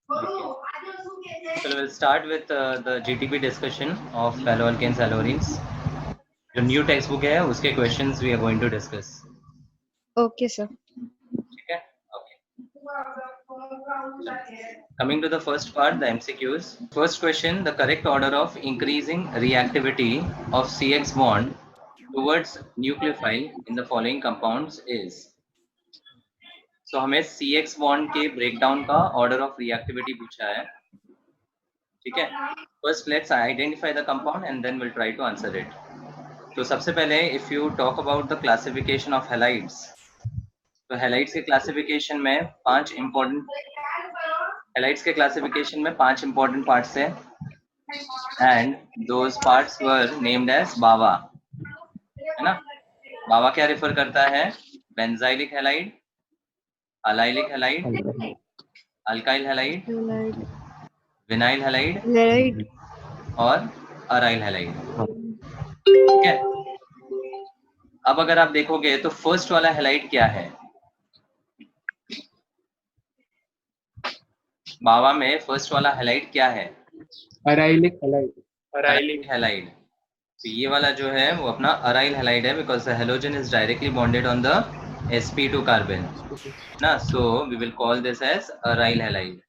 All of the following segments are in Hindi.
Okay. So we'll start with the GTP discussion of haloalkanes halorines. जो न्यू टेक्स्ट बुक है उसके questions we are going to discuss. Okay, sir. ठीक है. Okay. Coming to the first part, the MCQs. First question: the correct order of increasing reactivity of CX bond towards nucleophile in the following compounds is. So हमें CX bond के breakdown का order of reactivity पूछा है. ठीक है. First let's identify the compound and then we'll try to answer it. तो सबसे पहले if you talk about the classification of halides, तो halides के classification में पांच important parts है and those parts were named as BAVA, है ना. BAVA क्या refer करता है? Benzylic halide, allylic halide, alkyl halide, vinyl halide और अराइल हैलाइड. ठीक है. अब अगर आप देखोगे तो फर्स्ट वाला हैलाइड क्या है? बावा में फर्स्ट वाला हैलाइड क्या है? Arylic halide. तो ये वाला जो है वो अपना अराइल हैलाइड है because the halogen is directly bonded on the sp2 carbon ना. So we will call this as aryl halide.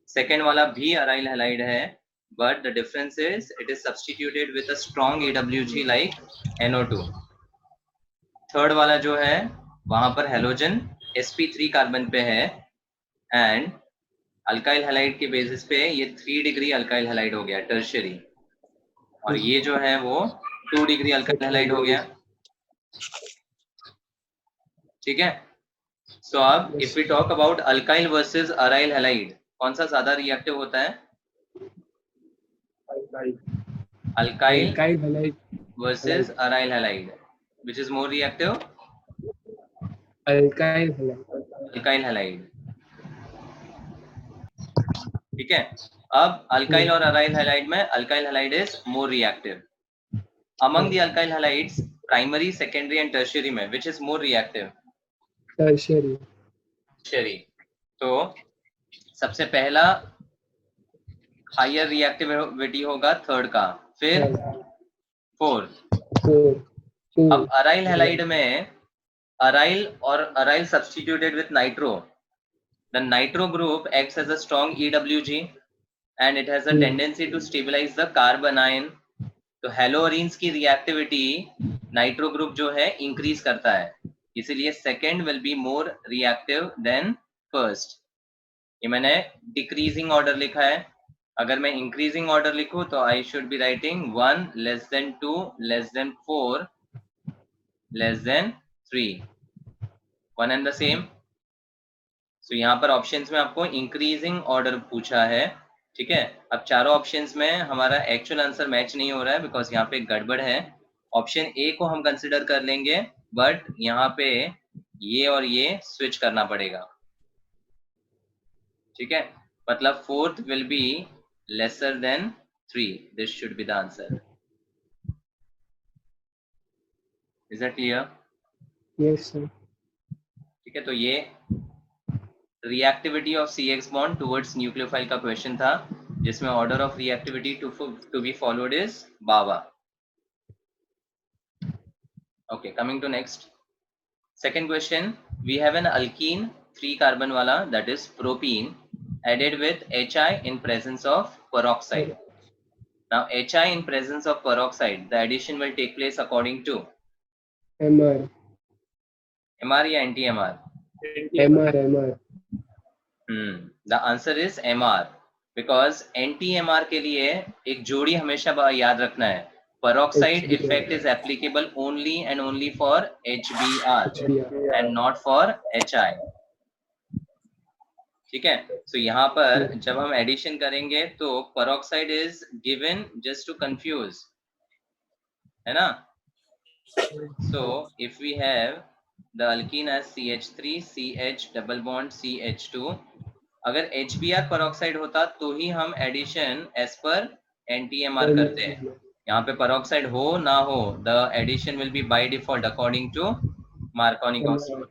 Second वाला भी अराइल हैलाइड है but the difference is it is substituted with a strong AWG like NO2. Third वाला जो है वहां पर हैलोजन sp3 कार्बन पे है एंड अल्काइल हैलाइड के बेसिस पे ये 3 डिग्री अल्काइल हैलाइड हो गया टर्शियरी, और ये जो है वो 2 डिग्री अल्काइल हैलाइड हो गया. ठीक है. सो अब if we talk about alkyl versus aryl halide, कौन सा ज्यादा रिएक्टिव होता है? Alkyl versus aryl halide, which is more reactive? Alkyl halide. ठीक है. अब अल्काइल और अराइल हैलाइड में alkyl halide is more reactive. Among the alkyl halides primary, secondary and tertiary में which is more reactive? Tertiary. तो सबसे पहला हायर रिएक्टिविटी होगा थर्ड का, फिर फोर्थ. अब अराइल हैलाइड में अराइल और aryl substituted with nitro, the nitro group acts as a strong EWG and it has a tendency to stabilize the carbon ion. तो हेलोअरीन्स की रिएक्टिविटी नाइट्रो ग्रुप जो है इंक्रीज करता है, इसीलिए second will be more reactive than first. ये मैंने डिक्रीजिंग ऑर्डर लिखा है. अगर मैं इंक्रीजिंग ऑर्डर लिखूं तो I should be writing 1 less than 2 less than 4 less than 3, one and the same. तो यहाँ पर ऑप्शंस में आपको इंक्रीजिंग ऑर्डर पूछा है. ठीक है. अब चारों ऑप्शंस में हमारा एक्चुअल आंसर मैच नहीं हो रहा है बिकॉज यहाँ पे गड़बड़ है. ऑप्शन ए को हम कंसिडर कर लेंगे बट यहाँ पे ये और ये स्विच करना पड़ेगा. ठीक है. मतलब fourth will be lesser than 3. This should be the answer. Is that clear? Yes sir. ठीक है. तो ये reactivity of CX bond towards nucleophile का क्वेश्चन था जिसमें order of reactivity to be followed is बावा. Okay. Coming to next second question. We have an alkene 3 carbon वाला that is propene added with HI in presence of peroxide. Now HI in presence of peroxide, the addition will take place according to MR या anti-MR? MR. The answer is MR because anti-MR के लिए एक जोड़ी हमेशा याद रखना है. Peroxide effect is applicable only and only for HBr and not for HI. ठीक है. So यहाँ पर जब हम एडिशन करेंगे तो peroxide is given just to confuse, है ना. So if we have the alkene as CH3 CH double bond CH2, अगर HBr peroxide होता तो ही हम एडिशन एज पर NT-MR करते हैं. यहाँ पे peroxide हो ना हो, the addition will be by default according to Markovnikov's rule.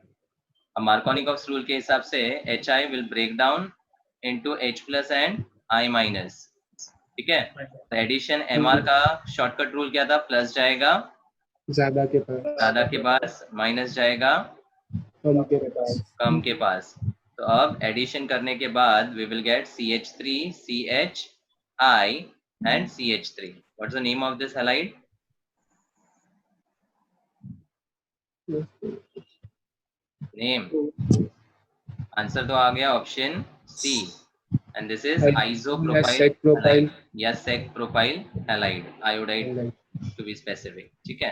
अब Markovnikov's rule के हिसाब से HI will break down into H plus and I minus, ठीक है। तो एडिशन MR का शॉर्टकट रूल क्या था, प्लस जाएगा ज्यादा के पास माइनस जाएगा कम के पास। तो अब एडिशन करने के बाद we will get CH3, CHI and CH3. What's the name of this halide? Name. Answer तो आ गया option C, and this is isopropyl halide या sec propyl halide, iodide to be specific, ठीक है।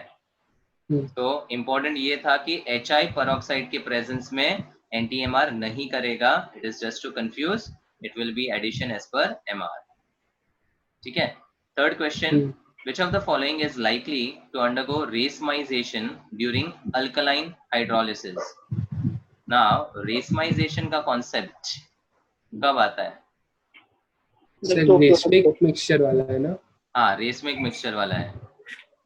तो इम्पोर्टेंट ये था कि HI peroxide के प्रेजेंस में NTMR नहीं करेगा, it is just to confuse, it will be addition as per MR, ठीक है। Third question, which of the following is likely to undergo racemization during alkaline hydrolysis? Now racemization का कॉन्सेप्ट कब आता है? रेसमिक मिक्सचर वाला है ना? हाँ, रेसमिक मिक्सचर वाला है,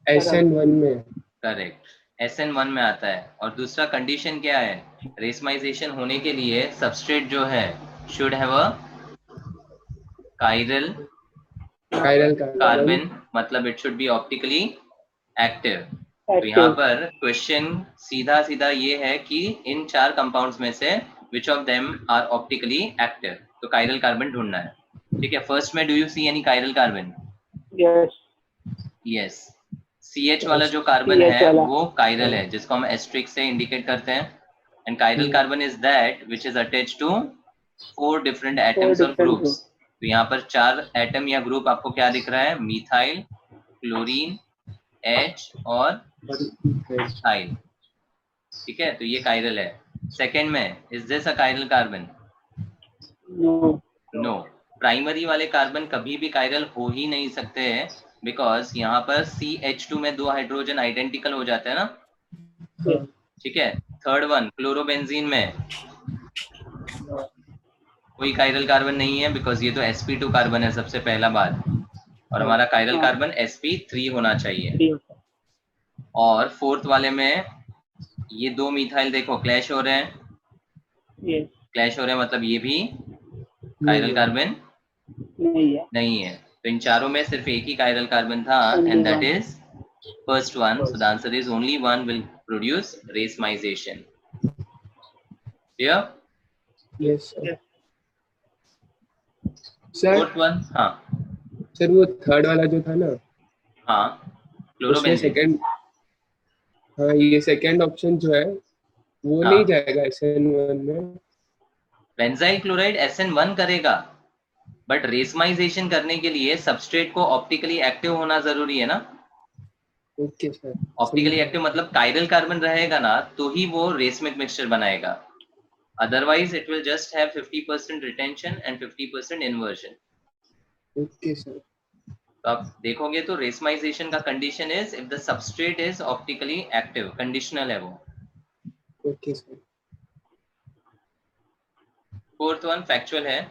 SN1 में। करेक्ट, SN1 में आता है। और दूसरा कंडीशन क्या है, रेसमाइजेशन होने के लिए सबस्ट्रेट जो है should have a chiral carbon, मतलब it should be optically active. तो यहाँ पर क्वेश्चन सीधा सीधा ये है कि इन 4 कंपाउंड्स में से which of them are optically active, तो कायरल कार्बन ढूंढना है, ठीक है। फर्स्ट में do you see any chiral carbon? Yes, CH वाला जो कार्बन है वो कायरल है, जिसको हम एस्ट्रिक से इंडिकेट करते हैं। And chiral carbon is that which is attached to 4 different atoms और ग्रुप्स। तो यहाँ पर 4 एटम या ग्रुप आपको क्या दिख रहा है, मिथाइल, क्लोरीन, H और मिथाइल, ठीक है। तो ये कायरल है। सेकेंड में, is this a chiral carbon? No, primary वाले कार्बन कभी भी कायरल हो ही नहीं सकते हैं, बिकॉज यहाँ पर CH2 में 2 हाइड्रोजन आइडेंटिकल हो जाते हैं ना, ठीक है। थर्ड वन, क्लोरोबेंजीन में कोई कायरल कार्बन नहीं है, बिकॉज ये तो sp2 कार्बन है सबसे पहला बात, और हमारा कायरल कार्बन sp3 होना चाहिए। और फोर्थ वाले में ये 2 मिथाइल देखो क्लैश हो रहे हैं, क्लैश हो रहे हैं, मतलब ये भी कायरल कार्बन नहीं है। तो इन चारों में सिर्फ एक ही कायरल कार्बन था, and that is first one. So the answer is only one will produce racemisation. Clear? Yes sir. Fourth one, हाँ सर वो थर्ड वाला जो था ना, हाँ, उसमें सेकंड, हाँ ये सेकंड ऑप्शन जो है वो हाँ, नहीं जाएगा SN1 में। बेंजाइल क्लोराइड SN1 करेगा, बट रेसमाइजेशन करने के लिए सबस्ट्रेट को ऑप्टिकली एक्टिव होना जरूरी है ना। Okay sir. ऑप्टिकली एक्टिव मतलब कायरल कार्बन रहेगा ना, तो ही वो रेसमिक मिक्सचर बनाएगा, otherwise it will just have 50% retention and 50% inversion. Okay sir. तो आप देखोगे तो रेसमाइजेशन का condition is if the substrate is optically active, conditional है वो। Okay sir. Fourth one factual है,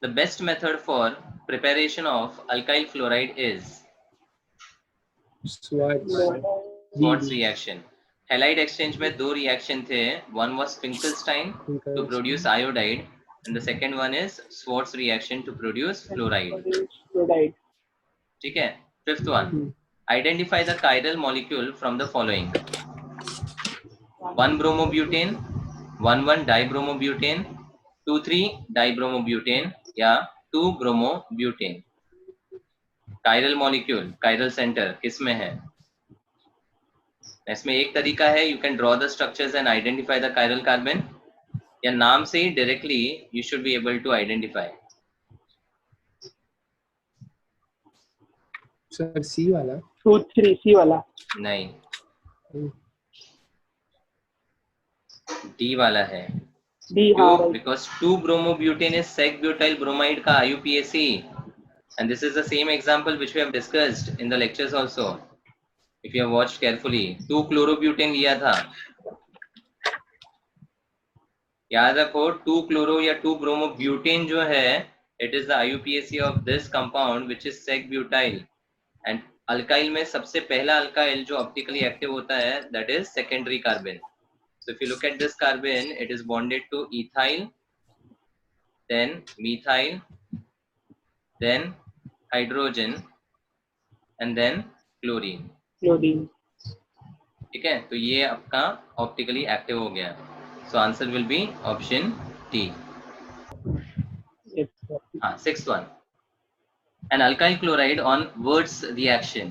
the best method for preparation of alkyl fluoride is Schwartz reaction. Halide exchange में 2 रिएक्शन थे, one was Finkelstein to produce iodide and the second one is Schwartz reaction to produce fluoride. ठीक है। Fifth one, identify the chiral molecule from the following: 1-bromobutane, 1,1-dibromobutane, 2,3-dibromobutane या 2-bromobutane। chiral molecule, chiral center किसमें है? इसमें एक तरीका है, you can draw the structures and identify the chiral carbon, या नाम से ही directly you should be able to identify. Sir C वाला? 2-3 सी वाला नहीं, डी वाला है। डी, हाँ, because 2-bromobutane is sec-butyl bromide का IUPAC, and this is the same example which we have discussed in the lectures also. If you have watched carefully, 2-chlorobutane लिया था, याद रखो 2-chloro या 2-bromobutane जो है, it is the IUPAC of this compound which is sec-butyl, and alkyl में सबसे पहला alkyl जो optically active होता है that is secondary carbon. So if you look at this carbon, it is bonded to ethyl then methyl, then hydrogen and then chlorine. Chlorine. ठीक है, तो ये आपका ऑप्टिकली एक्टिव हो गया. So answer will be option D. Yes, sir. हाँ, 6th one. An alkyl chloride on Wurtz reaction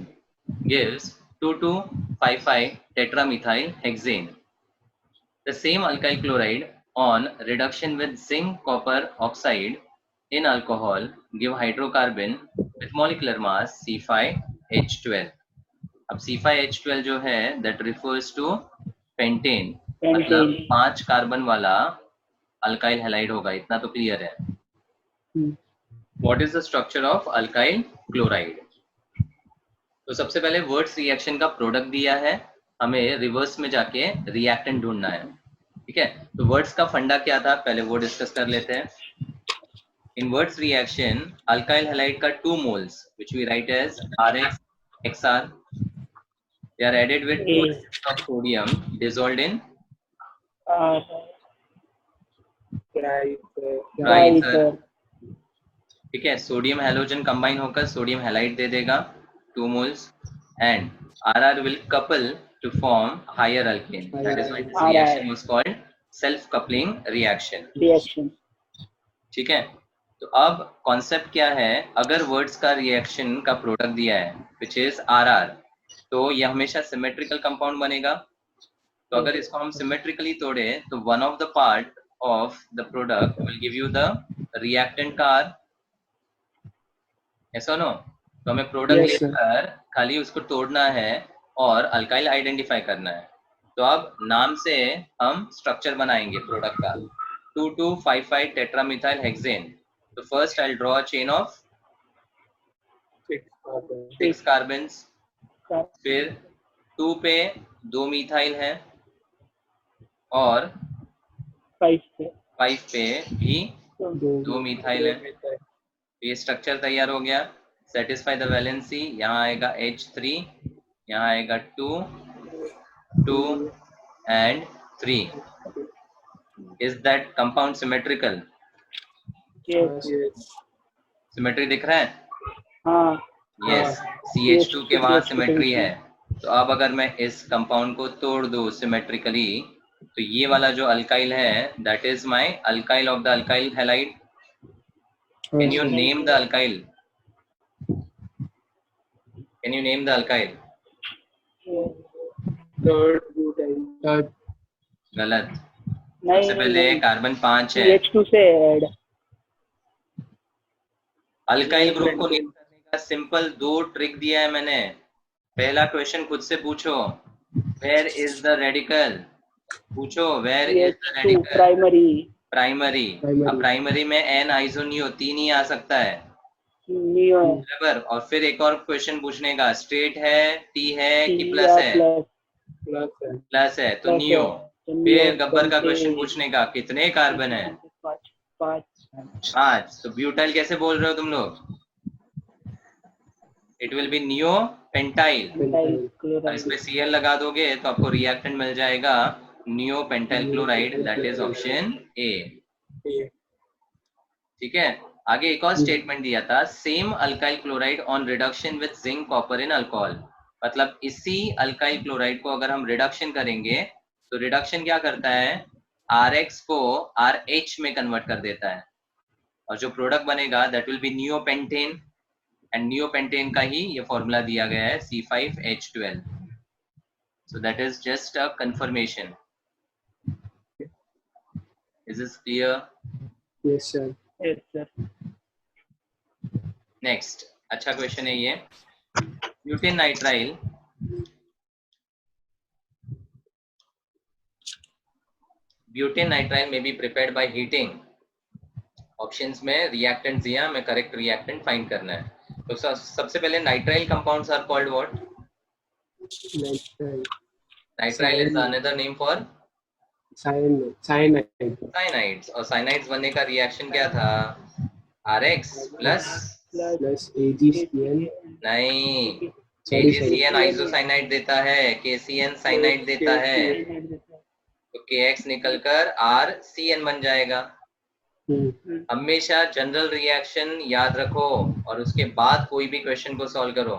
gives 2,2,5,5 tetramethyl hexane. The same alkyl chloride on reduction with zinc copper oxide in alcohol give hydrocarbon with molecular mass C5H12. अब C5H12 जो है that refers to pentane, मतलब 5 कार्बन वाला अल्काइल हैलाइड होगा. इतना तो क्लियर है. What is the structure of alkyl chloride? तो सबसे पहले वर्ड्स रिएक्शन का प्रोडक्ट दिया है, हमें रिवर्स में जाके रिएक्टेंट ढूंढना है. ठीक है, तो वर्ड्स का फंडा क्या था पहले वो डिस्कस कर लेते हैं. इन वर्ड्स रिएक्शन अल्काइल हैलाइड का 2 moles which we write as RX XR, they are added with 2 of sodium dissolved in Triether. ठीक है, सोडियम हैलोजन कंबाइन होकर सोडियम हैलाइड दे देगा 2 moles and RR will couple to form higher alkane. That is why this reaction was called self coupling reaction. Reaction. ठीक है, तो अब कॉन्सेप्ट क्या है, अगर वर्ड्स का रिएक्शन का प्रोडक्ट दिया है which is RR, तो ये हमेशा सिमेट्रिकल कंपाउंड बनेगा. तो अगर इसको हम सिमेट्रिकली तोड़े तो one of the part of the product will give you the reactant का R. ऐसा नो, तो हमें प्रोडक्ट लेकर खाली उसको तोड़ना है और अल्काइल आइडेंटिफाई करना है. तो अब नाम से हम स्ट्रक्चर बनाएंगे प्रोडक्ट का. 2,2,5,5 tetramethyl hexane. तो first I draw a chain of 6 carbons. फिर 2 पे 2 मिथाइल है और 5 पे भी 2 मिथाइल है. ये स्ट्रक्चर तैयार हो गया. Satisfy the valency. यहाँ आएगा H3, यहाँ आएगा 2, 2 and 3. Is that compound symmetrical? Yes. Symmetry दिख रहा है? हाँ. Yes. CH2 के वहां सिमेट्री है. तो अब अगर मैं इस कंपाउंड को तोड़ दूं सिमेट्रिकली, तो ये वाला जो अल्काइल है that is my alkyl of the alkyl halide. Can you name the alkyl? Can you name the alkyl? गलत. सबसे पहले कार्बन 5 है. CH2 से ऐड. अल्काइल ग्रुप को नेम करने का सिंपल 2 ट्रिक दिया है मैंने. पहला क्वेश्चन खुद से पूछो, वेयर इज द रेडिकल. पूछो where is the radical. Primary. अब प्राइमरी में एन आइसोनियो 3 ही आ सकता है बराबर. और फिर एक और क्वेश्चन पूछने का, स्ट्रेट है, टी है कि प्लस है. प्लस है तो नियो. फिर गब्बर का क्वेश्चन पूछने का, कितने कार्बन है? 5. तो ब्यूटाइल कैसे बोल रहे हो तुम लोग? It will B neo pentyl. और इसमें Cl लगा दोगे तो आपको रिएक्टेंट मिल जाएगा neo pentyl chloride. That is option A. ठीक है, आगे एक और स्टेटमेंट दिया था, same alkyl chloride on reduction with zinc copper in alcohol. मतलब इसी अल्काइल क्लोराइड को अगर हम रिडक्शन करेंगे तो रिडक्शन क्या करता है, RX को RH में कन्वर्ट कर देता है और जो प्रोडक्ट बनेगा that will B neopentane. And neopentane का ही ये फॉर्मूला दिया गया है C5H12. So that is just a confirmation. Is this clear? Yes, sir. Yes, sir. Next अच्छा क्वेश्चन है ये. Butane nitrile may be prepared by heating. Options में रिएक्टेंट दिया, हमें करेक्ट रिएक्टेंट फाइंड करना है. तो सबसे पहले nitrile compounds are called what? Nitrile is another name for cyanides. और साइनाइड्स बनने का रिएक्शन क्या था? RX plus AgCN. नहीं, AgCN आइसोसाइनाइड देता है, KCN साइनाइड देता है. तो KX निकलकर RCN बन जाएगा. हमेशा जनरल रिएक्शन याद रखो और उसके बाद कोई भी क्वेश्चन को सॉल्व करो.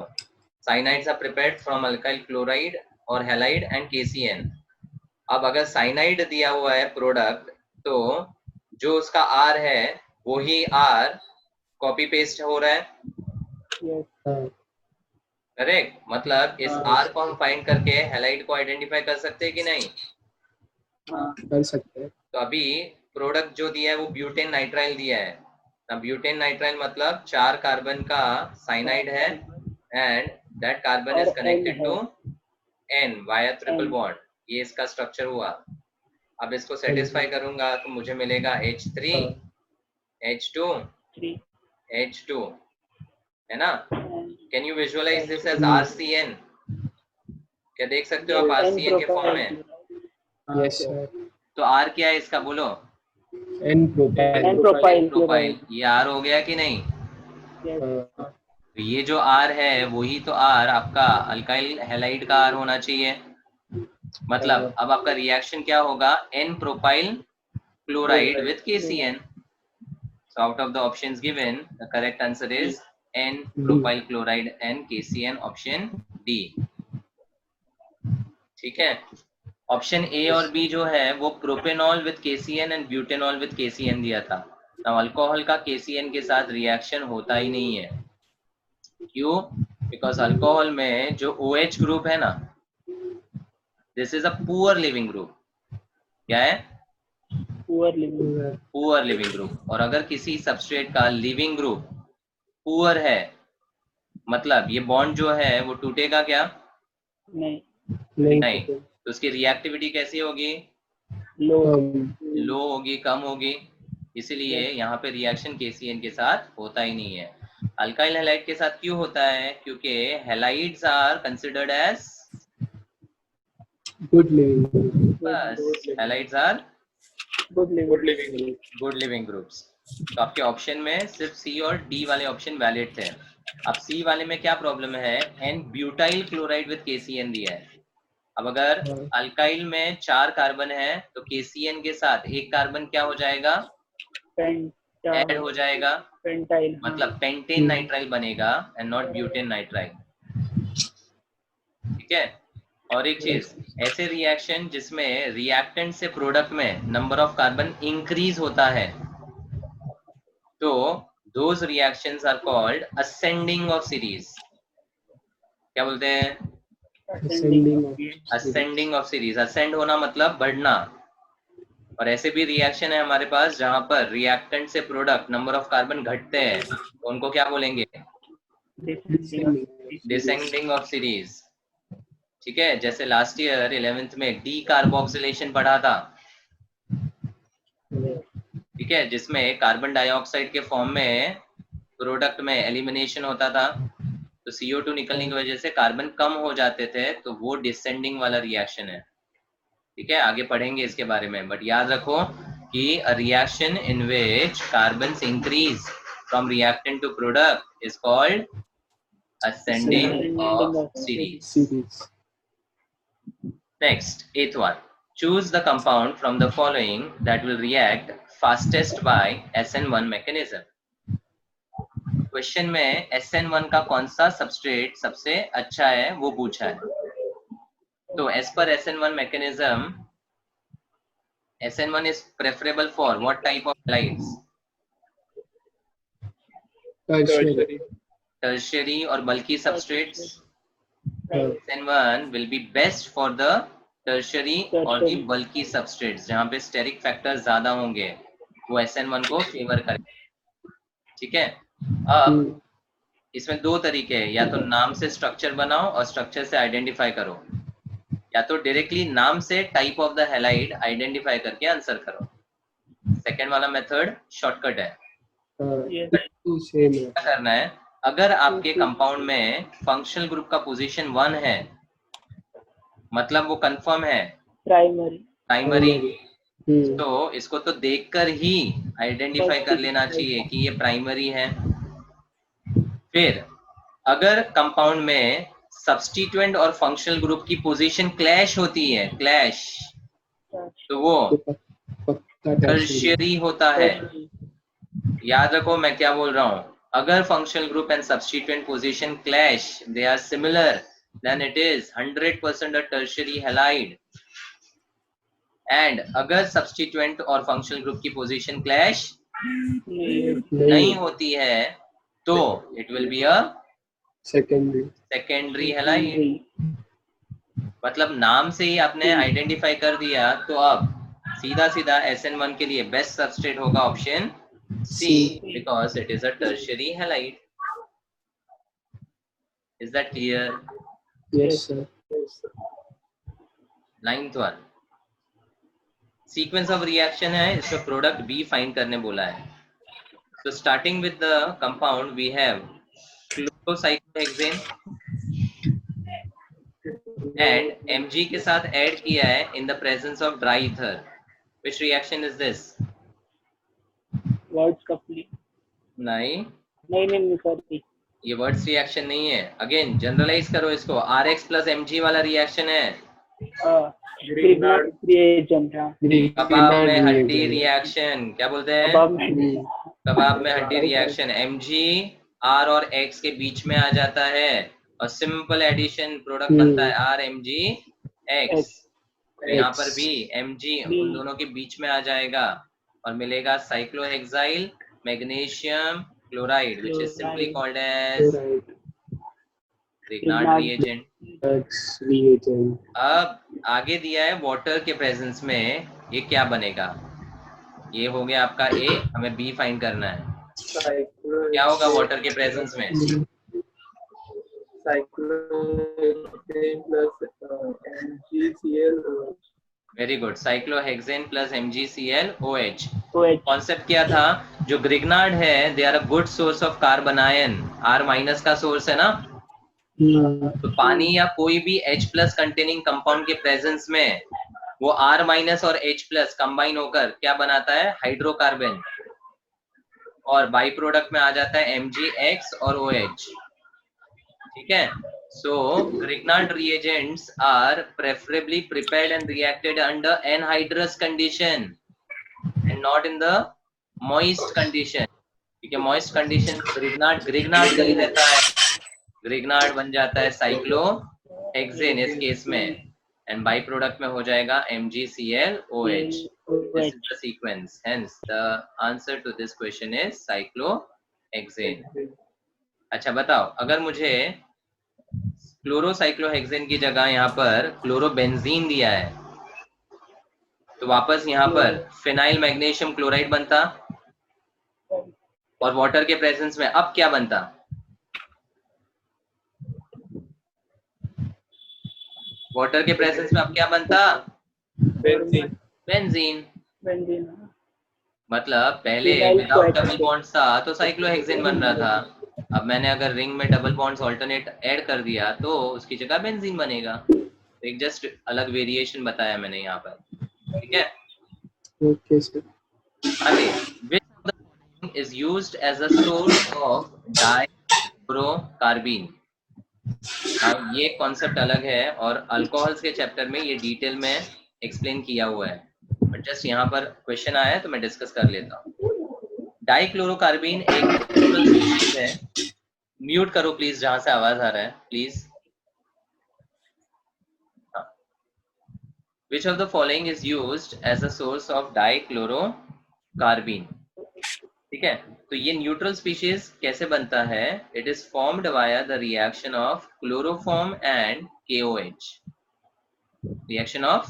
Cyanides are prepared from alkyl chloride और हैलाइड एंड KCN. अब अगर साइनाइड दिया हुआ है प्रोडक्ट, तो जो उसका आर है वो ही आर कॉपी पेस्ट हो रहा है. Yes. करेक्ट. मतलब इस आर को हम फाइंड करके हैलाइड को आइडेंटिफाई कर सकते हैं कि नहीं? हाँ. कर सकते हैं. तो अभी प्रोडक्ट जो दिया है वो ब्यूटेन नाइट्राइल दिया है. अब ब्यूटेन नाइट्राइल मतलब 4 कार्बन का साइनाइड है एंड दैट कार्बन इज और कनेक्टेड N टू है. N via triple N. Bond. ये इसका स्ट्रक्चर हुआ. अब इसको सेटिस्फाई करूंगा तो मुझे मिलेगा H3 H2 3 H2, है ना? and can you visualise this as RCN? क्या देख सकते हो आप N RCN के फॉर्म में? propyl. Yes sir. तो R क्या है इसका बोलो? N propyl. N propyl. Propyl. ये R हो गया कि नहीं? Yes. तो ये जो R है वही तो R आपका अल्काइल हैलाइड का R होना चाहिए. मतलब अब आपका रिएक्शन क्या होगा? N propyl chloride with KCN. So out of the options given, the correct answer is N propyl chloride and KCN, option D. ठीक है. ऑप्शन A और B जो है वो propanol with KCN and butanol with KCN दिया था. now अल्कोहल का KCN के साथ रिएक्शन होता ही नहीं है. क्यों? बिकॉज अल्कोहल में जो OH ग्रुप है ना, this is a poor leaving group. क्या है? Poor living. Poor leaving group. और अगर किसी सबस्ट्रेट का लिविंग ग्रुप पुअर है, मतलब ये बॉन्ड जो है वो टूटेगा क्या? नहीं. नहीं. तो उसकी रिएक्टिविटी कैसी होगी? Low. लो होगी, कम होगी. इसीलिए यहाँ पे रिएक्शन KCN के साथ होता ही नहीं है. अल्काइल हैलाइड के साथ क्यों होता है? क्योंकि halides are considered as good living. बस halides are Good living. Good living groups. तो आपके ऑप्शन में सिर्फ C और D वाले ऑप्शन वैलिड थे. अब C वाले में क्या प्रॉब्लम है? N butyl chloride with KCN दिया है. अब अगर अल्काइल में 4 कार्बन है तो KCN के साथ एक कार्बन क्या हो जाएगा? ऐड हो जाएगा. Pentyl. मतलब पेंटेन नाइट्राइल बनेगा एंड नॉट ब्यूटेन नाइट्राइल. ठीक है. और एक चीज, ऐसे रिएक्शन जिसमें रिएक्टेंट से प्रोडक्ट में नंबर ऑफ कार्बन इंक्रीज होता है, तो those reactions are called ascending of series. क्या बोलते हैं? Ascending of series. असेंड होना मतलब बढ़ना. और ऐसे भी रिएक्शन है हमारे पास जहां पर रिएक्टेंट से प्रोडक्ट नंबर ऑफ कार्बन घटते हैं, तो उनको क्या बोलेंगे? Descending of series. ठीक है. जैसे लास्ट ईयर 11th में डी कार्बोक्सिलेशन पढ़ा था. ठीक है. जिसमें कार्बन डाइऑक्साइड के फॉर्म में प्रोडक्ट में एलिमिनेशन होता था, तो CO2 निकलने की वजह से कार्बन कम हो जाते थे, तो वो डिसेंडिंग वाला रिएक्शन है. ठीक है. आगे पढ़ेंगे इसके बारे में. बट याद रखो कि a reaction in which carbon increase from reactant to product is called ascending of series. Next, 8th one. Choose the compound from the following that will react fastest by SN1 mechanism. Question में SN1 का कौन सा सबस्ट्रेट सबसे अच्छा है वो पूछा है. तो as per SN1 mechanism, SN1 is preferable for what type of halides? Tertiary और bulky substrates. SN1 will be best for the tertiary और the bulky substrates, जहाँ पे steric factors ज्यादा होंगे, वो SN1 को फेवर करेंगे. ठीक है. अब इसमें दो तरीके हैं. या तो नाम से स्ट्रक्चर बनाओ और स्ट्रक्चर से आइडेंटिफाई करो, या तो डायरेक्टली नाम से type of the halide identify करके आंसर करो. सेकेंड वाला मेथड शॉर्टकट है. क्या करना है? अगर आपके कंपाउंड में फंक्शनल ग्रुप का पोजीशन 1 है, मतलब वो कंफर्म है प्राइमरी, तो इसको तो देखकर ही आइडेंटिफाई कर लेना चाहिए कि ये प्राइमरी है. फिर अगर कंपाउंड में सब्स्टिट्यूएंट और फंक्शनल ग्रुप की पोजीशन क्लैश होती है, क्लैश, तो वो टर्शियरी होता है. याद रखो मैं क्या बोल रहा हूँ, अगर functional group and substituent position clash, they are similar, then it is 100% a tertiary halide. And अगर सब्स्टिट्यूएंट और फंक्शनल ग्रुप की पोजीशन क्लैश नहीं होती है तो it will be a secondary halide. मतलब नाम से ही आपने आइडेंटिफाई कर दिया, तो अब सीधा सीधा SN1 के लिए बेस्ट सबस्ट्रेट होगा option C, because it is a tertiary halide. Is that clear? Yes, sir. Ninth one. Sequence of reaction है, इसका product B find करने बोला है. So starting with the compound, we have chlorocyclohexane and Mg के साथ add किया है in the presence of dry ether. Which reaction is this? Words coupling. नहीं सॉरी, ये वर्ड्स रिएक्शन नहीं है. अगेन जनरलाइज करो इसको, Rx plus Mg वाला रिएक्शन है. रिएजेंट. कबाब में हड्डी रिएक्शन क्या बोलते हैं? कबाब में हड्डी रिएक्शन. Mg R और X के बीच में आ जाता है और सिंपल एडिशन प्रोडक्ट बनता है RMgX. यहाँ पर भी Mg उन दोनों के बीच में आ जाएगा और मिलेगा cyclohexyl magnesium chloride, which is simply called as Grignard reagent. अब आगे दिया है वाटर के प्रेजेंस में ये क्या बनेगा. ये हो गया आपका A, हमें B फाइंड करना है. क्या होगा वाटर के प्रेजेंस में? Very good, cyclohexane plus MgClOH. Concept क्या था, जो ग्रिग्नार्ड है they are a good source of carbon ion. R- का सोर्स है ना, तो पानी या कोई भी H+ कंटेनिंग कंपाउंड के प्रेजेंस में वो R- और H+ कंबाइन होकर क्या बनाता है, हाइड्रोकार्बन, और बाई प्रोडक्ट में आ जाता है MgX और OH. ठीक है. So Grignard reagents are preferably prepared and reacted under anhydrous condition and not in the moist condition. ठीक है, moist condition Grignard का ही रहता है. Grignard बन जाता है cyclohexane इस केस में, and by product में हो जाएगा MgClOH. This is the sequence. Hence the answer to this question is cyclohexane. अच्छा बताओ, अगर मुझे क्लोरोसाइक्लोहेक्सेन की जगह यहाँ पर क्लोरोबेंजीन दिया है, तो वापस यहाँ पर फिनाइल मैग्नीशियम क्लोराइड बनता और वाटर के प्रेजेंस में अब क्या बनता? वाटर के प्रेजेंस में अब क्या बनता? बेंजीन. मतलब पहले विदाउट डबल बॉन्ड था तो साइक्लोहेक्सेन बन रहा था. अब मैंने अगर रिंग में डबल बॉन्ड्स ऑल्टरनेट ऐड कर दिया तो उसकी जगह बेंजीन बनेगा. तो एक जस्ट अलग वेरिएशन बताया मैंने यहाँ पर. ठीक है. Okay sir. आगे, which of the following is used as a source of डाइक्लोरोकार्बीन? अब ये कॉन्सेप्ट अलग है और अल्कोहल्स के चैप्टर में ये डिटेल में एक्सप्लेन किया हुआ है, बट जस्ट यहाँ पर क्वेश्चन आया है तो मैं डिस्कस कर लेता हूँ. डाइक्लोरोकार्बीन एक नेचुरल स्पीशीज है. म्यूट करो प्लीज जहां से आवाज आ रहा है please. Which of the following is used as a source of dichlorocarbene? ठीक है. तो ये न्यूट्रल स्पीशीज कैसे बनता है? It is formed via the reaction of chloroform and KOH. Reaction of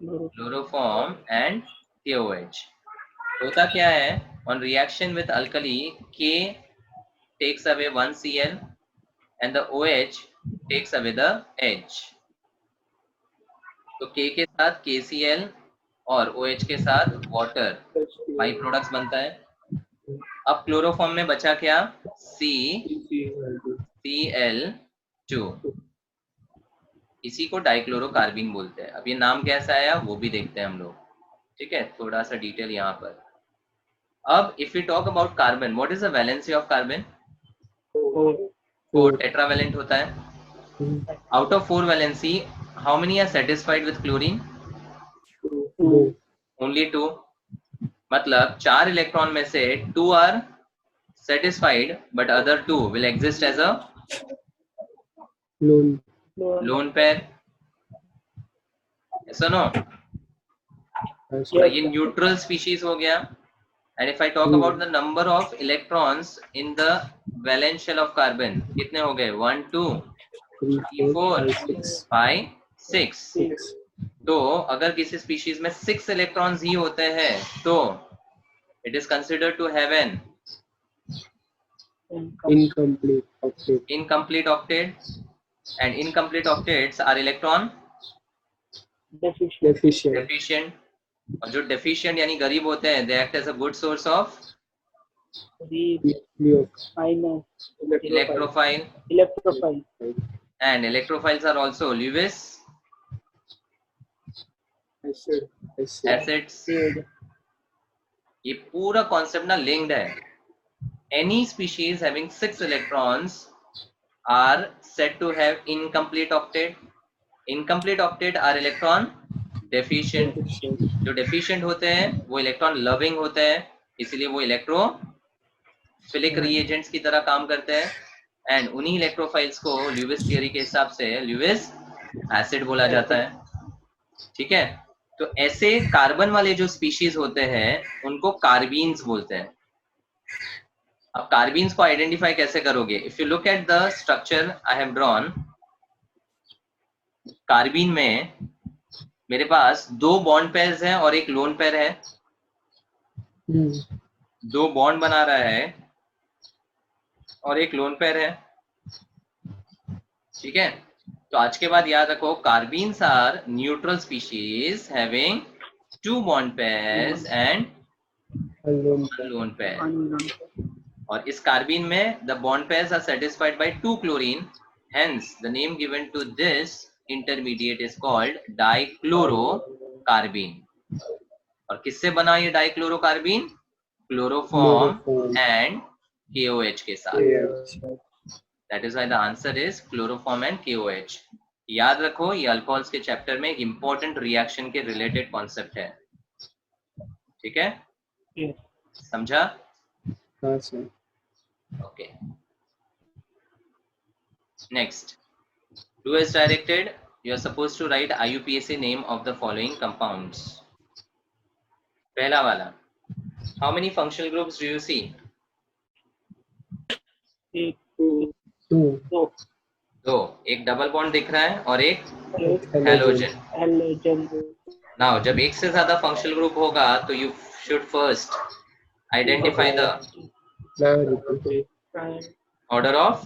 chloroform and KOH. होता क्या है, on reaction with alkali, K takes away 1 Cl and the OH takes away the H. तो K के साथ KCl और OH के साथ वाटर बाई प्रोडक्ट्स बनता है. अब क्लोरोफॉर्म में बचा क्या? CCl2. इसी को डाइक्लोरोकार्बीन बोलते हैं. अब ये नाम कैसा आया वो भी देखते हैं हम लोग. ठीक है, थोड़ा सा डिटेल यहाँ पर. अब if we talk about carbon, what is the valency of carbon? 4. Tetravalent होता है. Out of 4 valency, how many are satisfied with chlorine? Only 2. मतलब 4 इलेक्ट्रॉन में से 2 are satisfied but other 2 will exist as a lone. lone pair. Yes or no? Yes. तो ये न्यूट्रल स्पीशीज हो गया. And if I talk about the number of electrons in the valence shell of carbon, कितने हो गए? 1 2 3 4 5 6. तो अगर किसी स्पीशीज में 6 इलेक्ट्रॉन्स ही होते हैं तो it is considered to have an Incomplete octet. incomplete octet, and incomplete octets are electron Deficient. deficient. और जो deficient यानी गरीब होते हैं, they act as a good source of electrophile, and electrophiles are also Lewis acids. ये पूरा कॉन्सेप्ट ना लिंक्ड है. Any species having 6 electrons are said to have incomplete octet. Incomplete octet are electron deficient. जो deficient होते हैं वो electron loving होते हैं, इसलिए वो electrophilic reagents की तरह काम करते हैं. एंड उन्हीं इलेक्ट्रोफाइल्स को ल्यूविस थियरी के हिसाब से ल्यूविस एसिड बोला जाता है. ठीक है. तो ऐसे कार्बन वाले जो स्पीशीज होते हैं उनको कार्बीन्स बोलते हैं. अब कार्बीन्स को आइडेंटिफाई कैसे करोगे? If you look at the structure I have drawn, carbene में मेरे पास 2 बॉन्ड पेयर्स हैं और एक लोन पेयर है. 2 बॉन्ड बना रहा है और एक लोन पेयर है. ठीक है. तो आज के बाद याद रखो, carbenes are neutral species having 2 bond pairs and lone pair. और इस कार्बीन में the bond pairs are satisfied by 2 chlorine, hence the name given to this intermediate is called dichlorocarbene. और किससे बना ये डाइक्लोरोकार्बीन? क्लोरोफॉर्म एंड KOH के साथ. That is why the answer is chloroform and KOH. याद रखो, ये अल्कोहल्स के चैप्टर में एक इंपॉर्टेंट रिएक्शन के रिलेटेड कॉन्सेप्ट है. ठीक है. समझा? हाँ sir. Okay. Next, do as directed. You are supposed to write IUPAC name of the following compounds. पहला वाला. How many functional groups do you see? 2. दो. एक डबल बॉन्ड दिख रहा है और एक हेलोजन. नाउ जब एक से ज्यादा फंक्शनल ग्रुप होगा तो you should first identify the order of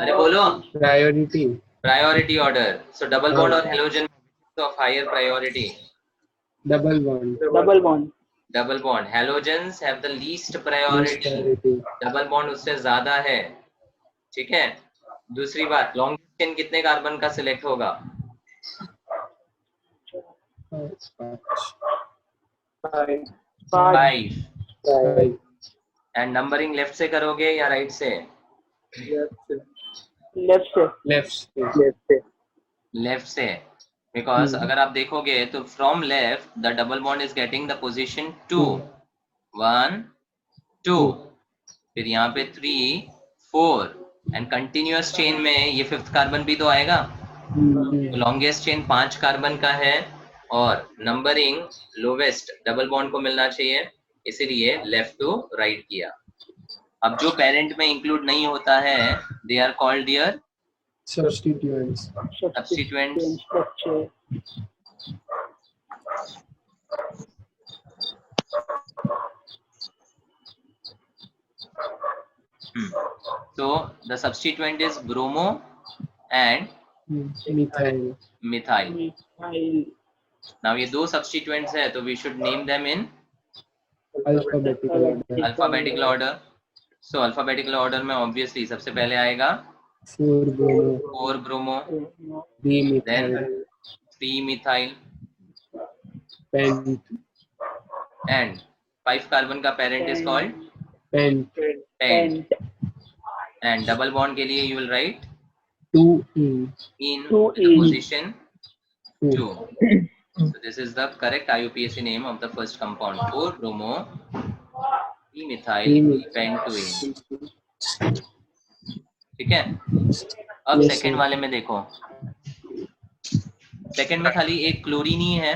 अरे बोलो. priority order. So double bond or halogen of higher priority? Double bond. Halogens have the least priority. double bond उससे ज्यादा है. ठीक है. दूसरी बात, लॉन्ग चेन कितने कार्बन का सिलेक्ट होगा? 5. एंड नंबरिंग लेफ्ट से करोगे या राइट से? लेफ्ट से. बिकॉज अगर आप देखोगे तो from left the double bond is getting the position 2 1 2, फिर यहाँ पे 3 4 एंड कंटिन्यूअस चेन में ये 5th कार्बन भी तो आएगा. तो लॉन्गेस्ट चेन 5 कार्बन का है और नंबरिंग लोवेस्ट डबल बॉन्ड को मिलना चाहिए, इसीलिए लेफ्ट टू राइट किया. अब जो पेरेंट में इंक्लूड नहीं होता है they are called dear substituents. So the substituent is bromo and methyl. Now ये दो substituents है तो we should name them in alphabetical order. So alphabetical order में obviously सबसे पहले आएगा 4 bromo, then 3 methyl and 5 carbon का parent is called pent. And double bond के लिए you will write 2 in the position 2. So this is the correct IUPAC name of the first compound, 4-bromo methyl pentoene. ठीक है. अब Yes, सेकंड sir. वाले में देखो, सेकंड में खाली एक क्लोरीन ही है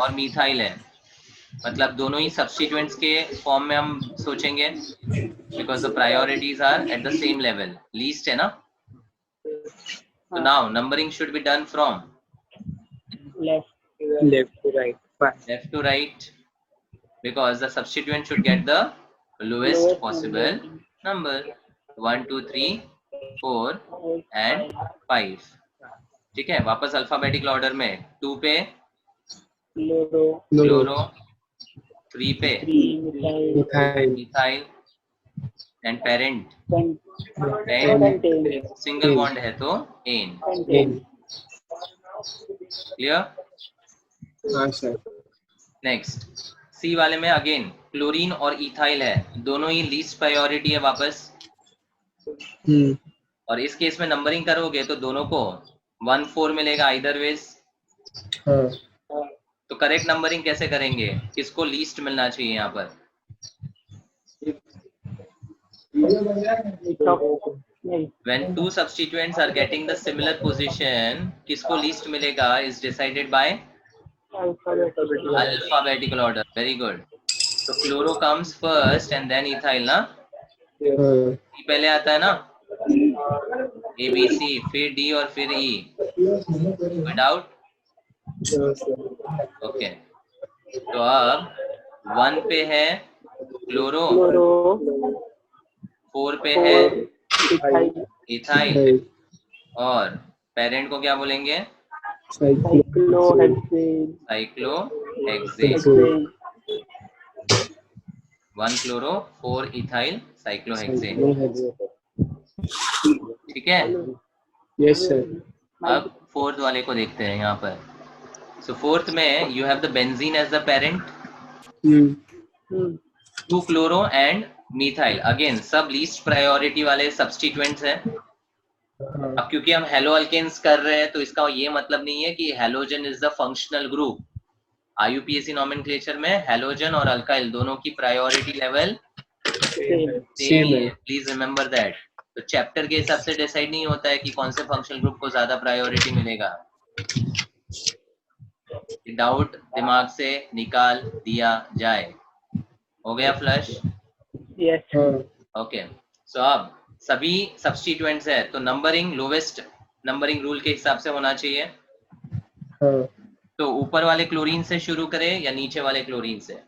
और मिथाइल है, मतलब दोनों ही सब्स्टिट्यूएंट्स के फॉर्म में हम सोचेंगे, because the priorities are at the same level, least है ना. So now numbering should be done from left to right. left to right, because the substituent should get the lowest possible number. 1 2 3 4 and 5. ठीक है. वापस अल्फाबेटिकल ऑर्डर में 2 पे क्लोरो, 3 पे methyl and parent single bond है तो एन. क्लियर. हाँ सर. नेक्स्ट सी वाले में अगेन क्लोरीन और इथाइल है, दोनों ही लीस्ट प्रायोरिटी है वापस. और इस केस में नंबरिंग करोगे तो दोनों को 1 4 मिलेगा आइदर वेज. तो करेक्ट नंबरिंग कैसे करेंगे, किसको लीस्ट मिलना चाहिए यहाँ पर. When two substituents are getting the similar position, किसको लीस्ट मिलेगा is decided by alphabetical order. Very good. So chloro comes first and then ethyl ना. पहले आता है ना, A B C फिर D और फिर E. Without okay. तो अब 1 पे है क्लोरो, 4 पे है इथाइल और पेरेंट को क्या बोलेंगे, साइक्लोहेक्सेन. 1 chloro 4 ethyl cyclohexane. ठीक है. Yes sir. अब फोर्थ वाले को देखते हैं यहाँ पर. सो फोर्थ में you have the benzene as the parent, 2 chloro and methyl. Again सब लीस्ट प्रायोरिटी वाले सब्स्टिट्यूएंट्स हैं. अब क्योंकि हम हेलो अल्केन्स कर रहे हैं तो इसका ये मतलब नहीं है कि halogen is the functional group. IUPAC nomenclature में हेलोजन और अल्काइल दोनों की प्रायोरिटी लेवल सेम है. Please remember that. तो चैप्टर के हिसाब से डिसाइड नहीं होता है कि कौन से फंक्शनल ग्रुप को ज्यादा प्रायोरिटी मिलेगा. डाउट दिमाग से निकाल दिया जाए. हो गया फ्लश. Yes. ओके. सो अब सभी सब्स्टिट्यूएंट्स है तो नंबरिंग लोवेस्ट नंबरिंग रूल के हिसाब से होना चाहिए. तो ऊपर वाले क्लोरीन से शुरू करें या नीचे वाले क्लोरीन से.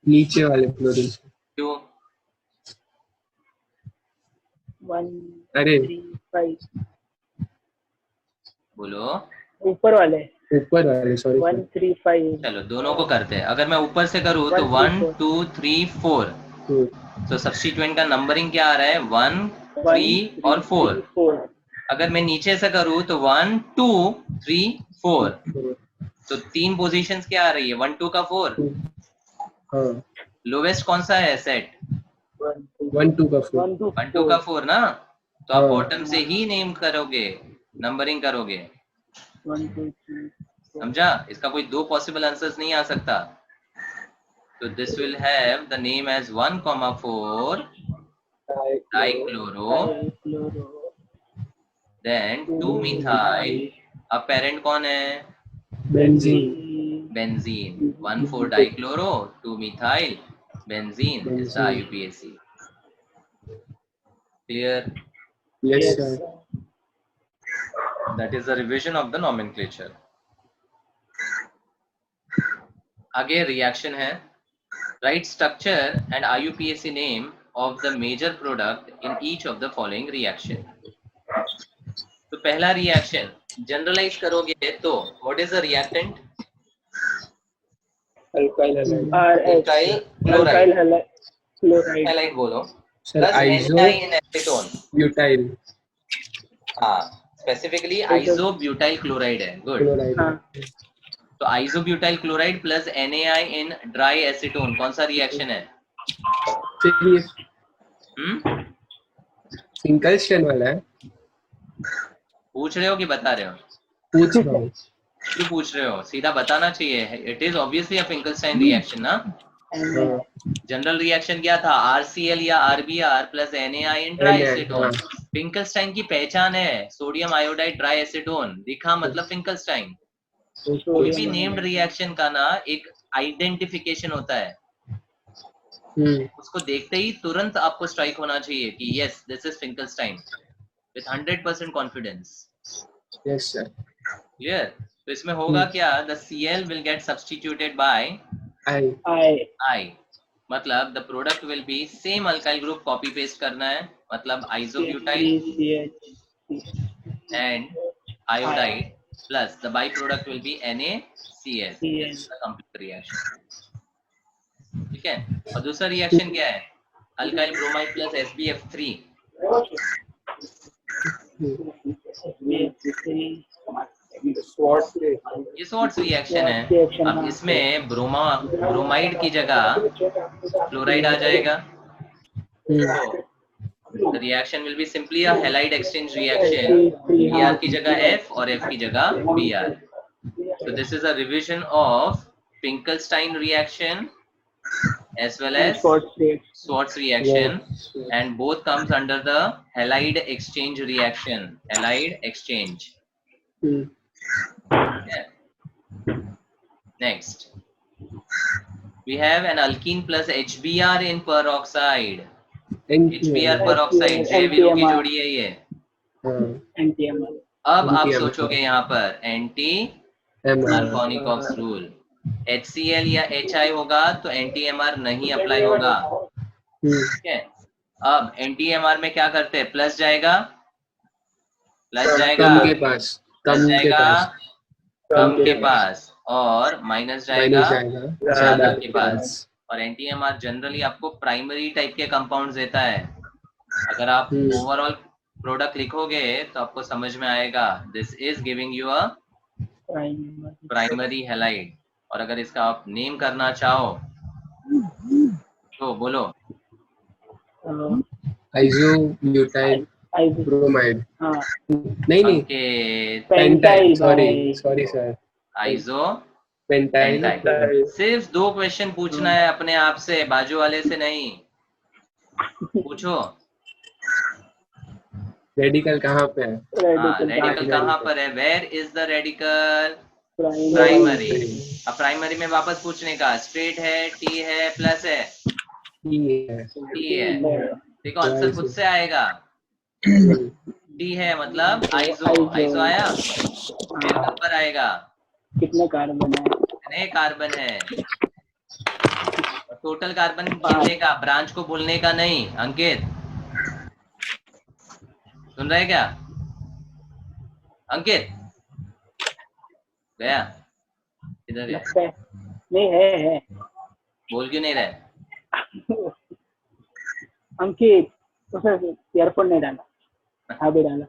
नीचे वाले क्लोरीन से. क्यों. 1 अरे 3 5 बोलो. ऊपर वाले सॉरी. 1 3 5. चलो दोनों को करते हैं. अगर मैं ऊपर से करूँ तो 1 2 3 4. तो सब्स्टिट्यूएंट का नंबरिंग क्या आ रहा है, 1 3 और 4. अगर मैं नीचे से करूँ तो 1 2 3 4. तो 3 पोजीशंस क्या आ रही है, 1 2 का 4. लोवेस्ट कौन सा है सेट, 1 2 का 4. 1 2 का 4 ना. तो आप बॉटम से ही नेम करोगे, नंबरिंग करोगे. 1 2 3 समझा. इसका कोई 2 पॉसिबल आंसर्स नहीं आ सकता. तो this will have the name as 1 4 dichloro then 2 methyl. अब पेरेंट कौन है, benzene. 1 4 dichloro 2 methyl benzene is the IUPAC. Clear. Yes sir. That is the revision of the nomenclature. आगे reaction है. Write structure and IUPAC name of the major product in each of the following reaction. तो पहला reaction generalize करोगे तो what is the reactant? Alkyl chloride. chloride. Halide बोलो. Sir Plus iso NI in acetone. Butyl हाँ, specifically isobutyl chloride है. Good. क्लोराइड. तो isobutyl chloride plus NaI in dry acetone कौन सा रिएक्शन है. चलिए सिंगल स्ट्रैंड वाला है. पूछ रहे हो कि बता रहे हो. पूछ रहा हूँ। क्यों पूछ रहे हो? सीधा बताना चाहिए. It is obviously a Finkelstein reaction ना. जनरल रिएक्शन क्या था? RCl या RBr plus NaI in dry acetone. Finkelstein की पहचान है सोडियम आयोडाइड ट्राई एसीटोन. दिखा मतलब फिंकलस्टाइन. कोई भी नेम्ड रिएक्शन का ना एक आइडेंटिफिकेशन होता है. उसको देखते ही तुरंत आपको स्ट्राइक होना चाहिए कि yes this is Finkelstein with 100% confidence. Yes sir. Clear? तो इसमें होगा क्या? The Cl will get substituted by I. मतलब the product will be same alkyl group copy paste करना है. मतलब isobutyl and iodide plus the byproduct will be NaCl. Complete reaction. ठीक है. और दूसरा रिएक्शन क्या है? Alkyl bromide plus SbF3. ये स्वाट्स रिएक्शन है. अब इसमें ब्रोमाइड की जगह क्लोराइड आ जाएगा. तो reaction will be simply a halide exchange reaction. Br की जगह F और F की जगह Br. So this is a revision of Finkelstein reaction as well as Schwartz reaction, and both comes under the halide exchange reaction. Halide exchange. Yeah. Next, we have an alkene plus HBr in peroxide. HBr peroxide JVO की जोड़ी है ये. अब आप सोचोगे यहाँ पर एंटी मार्कोनिकॉक्स रूल. HCl या HI होगा तो NTMR नहीं अप्लाई होगा. ठीक है. अब NTMR में क्या करते हैं? प्लस जाएगा कम के पास, कम के पास और माइनस जाएगा ज्यादा के पास. और NTMR जनरली आपको प्राइमरी टाइप के कंपाउंड्स देता है. अगर आप ओवरऑल प्रोडक्ट लिखोगे तो आपको समझ में आएगा this is giving you a primary halide. और अगर इसका आप नेम करना चाहो तो बोलो. Isobutyl bromide. नहीं pentyl. Sorry sir. Iso pentyl. सिर्फ 2 क्वेश्चन पूछना है अपने आप से, बाजू वाले से नहीं. पूछो. रेडिकल कहाँ पे है? रेडिकल कहाँ पर है? Where is the radical? Primary. अब प्राइमरी में वापस पूछने का. स्ट्रेट है, T है, प्लस है, T है. देखो आंसर खुद से आएगा. T है मतलब आइसो आया. फिर ऊपर आएगा कितने कार्बन है? कितने कार्बन है. टोटल कार्बन गिनने का, ब्रांच को भूलने का नहीं. अंकित सुन रहे क्या? अंकित गया इधर है. नहीं है. बोल क्यों नहीं रहे? अंकित उसे ईयरफोन नहीं डाला. हाँ भी डाला.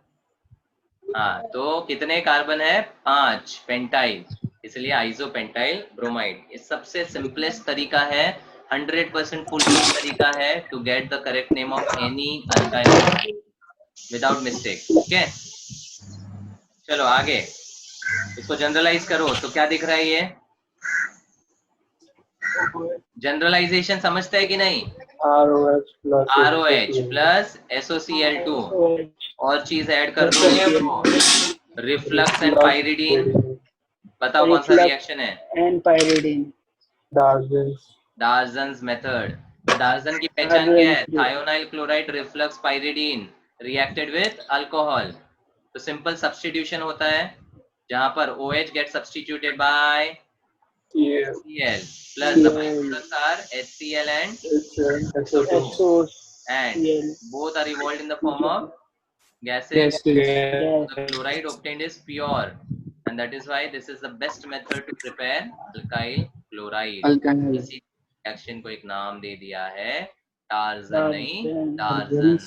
हाँ तो कितने कार्बन है? 5. पेंटाइल, इसलिए आइसोपेंटाइल ब्रोमाइड. ये सबसे सिंपलेस्ट तरीका है, 100% फुल तरीका है to get the correct name of any alkyl without mistake. Okay चलो आगे. इसको जनरलाइज करो तो क्या दिख रहा है? ये जनरलाइजेशन समझते हैं कि नहीं? ROH प्लस SOCl2 और चीज ऐड कर दो. Reflux and pyridine. बताओ कौन सा रिएक्शन है? And pyridine. Darzens method. Darzen की पहचान क्या है? Thionyl chloride reflux pyridine reacted with alcohol. तो सिंपल सब्स्टिट्यूशन होता है जहां पर OH get substituted by Cl plus the byproducts are HCl and SO2 and both are evolved in the form of gases. The chloride obtained is pure and that is why this is the best method to prepare alkyl chloride. इसी रिएक्शन को एक नाम दे दिया है टार्जन नहीं, डार्जन्स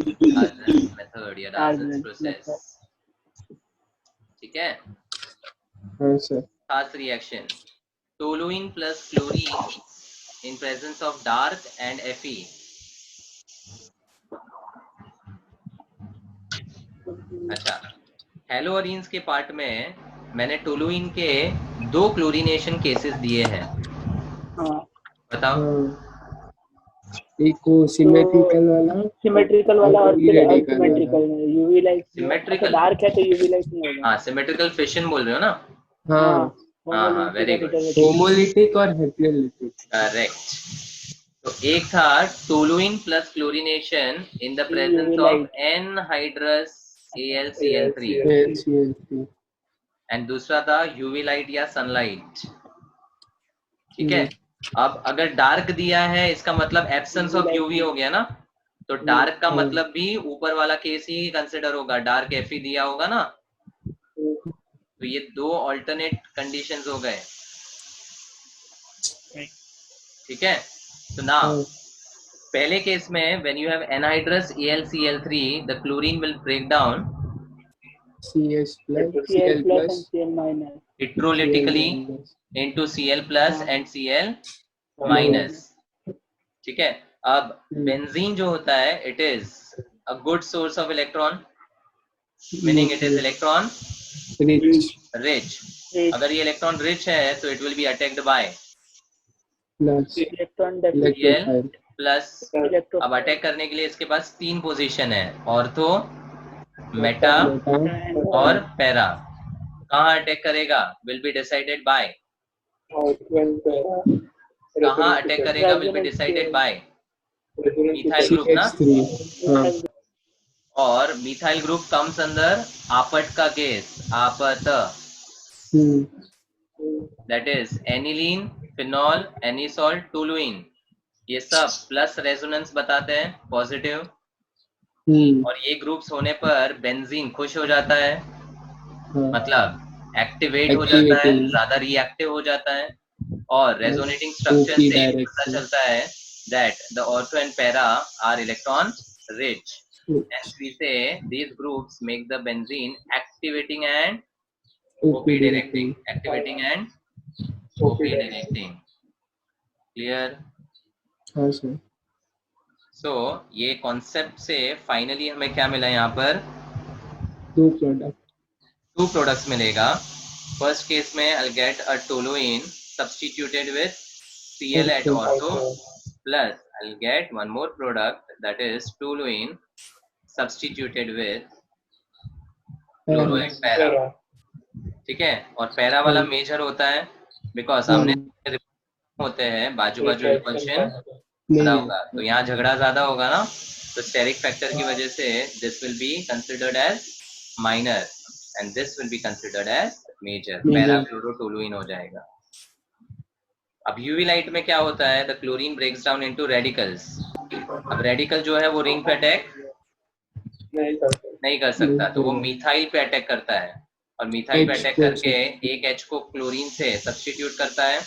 मेथड या डार्जन्स प्रोसेस. ठीक है. हाँ सर. खास reaction toluene plus chlorine in presence of dark and Fe. अच्छा हेलोअरीन्स के पार्ट में मैंने टोलुइन के 2 क्लोरीनेशन केसेस दिए हैं, हाँ बताओ। एक को सिमेट्रिकल वाला सिमेट्रिकल वाला और फिर रेडिकल वाला। असिमेट्रिकल में यूवी लाइट Symmetrical। डार्क है तो यूवी लाइट नहीं होगा। हाँ, सिमेट्रिकल फिशन बोल रहे हो ना? हाँ हाँ, very good। होमोलिटिक और हेटेरोलिटिक। करेक्ट। तो एक था toluene plus chlorination in the presence UV of anhydrous AlCl3 HCl3। And दूसरा था यूवी लाइट या सनलाइट। ठीक है। अब अगर डार्क दिया है इसका मतलब एब्सेंस ऑफ यूवी हो गया ना, तो डार्क का मतलब भी ऊपर वाला केस ही कंसिडर होगा, डार्क Fe दिया होगा ना, तो ये 2 ऑल्टरनेट कंडीशंस हो गए। ठीक है। तो नाउ पहले केस में when you have anhydrous AlCl3 the chlorine will break down CH plus Cl Cl plus plus and Cl minus heterolytically into Cl plus and Cl minus। ठीक है। अब बेंजीन जो होता है it is a good source of electron, meaning it is electron rich. अगर ये इलेक्ट्रॉन रिच है तो it will B attacked by electron Cl plus. Electro अब अटैक करने के लिए इसके पास 3 पोजीशन है, ऑर्थो, मेटा और पैरा। कहाँ अटैक करेगा विल बी डिसाइडेड बाय, कहाँ अटैक करेगा will be decided bye methyl group ना। CH3। और मिथाइल ग्रुप कम्स अंदर आपट का केस, आपत, that is aniline, phenol, anisole, toluene, ये सब प्लस रेजोनेंस बताते हैं पॉजिटिव। और ये ग्रुप्स होने पर बेंजीन खुश हो जाता है, मतलब एक्टिवेट हो जाता है, ज्यादा रिएक्टिव हो जाता है। और रेजोनेटिंग स्ट्रक्चर से पता चलता है that the ortho and para are electron rich, and we say these groups make the benzene activating and OP directing, activating and OP directing। clear? हाँ सर। So ये कॉन्सेप्ट से फाइनली हमें क्या मिला यहाँ पर? 2 प्रोडक्ट्स मिलेगा। फर्स्ट केस में I'll get a toluene substituted with Cl at ortho plus I'll get one more product that is toluene substituted with chloro at para। ठीक है। और पैरा वाला मेजर होता है बिकॉज सामने होते हैं बाजू बाजू रिपल्शन ज्यादा होगा, तो यहाँ झगड़ा ज्यादा होगा ना, तो स्टेरिक फैक्टर की वजह से this will be considered as minor and this will be considered as major, para chlorotoluene हो जाएगा। अब यूवी लाइट में क्या होता है, the chlorine breaks down into radicals. अब रेडिकल जो है वो रिंग पे अटैक नहीं कर सकता, तो वो मिथाइल पे अटैक करता है, और मिथाइल पे अटैक करके एक H को क्लोरीन से सब्स्टिट्यूट करता है,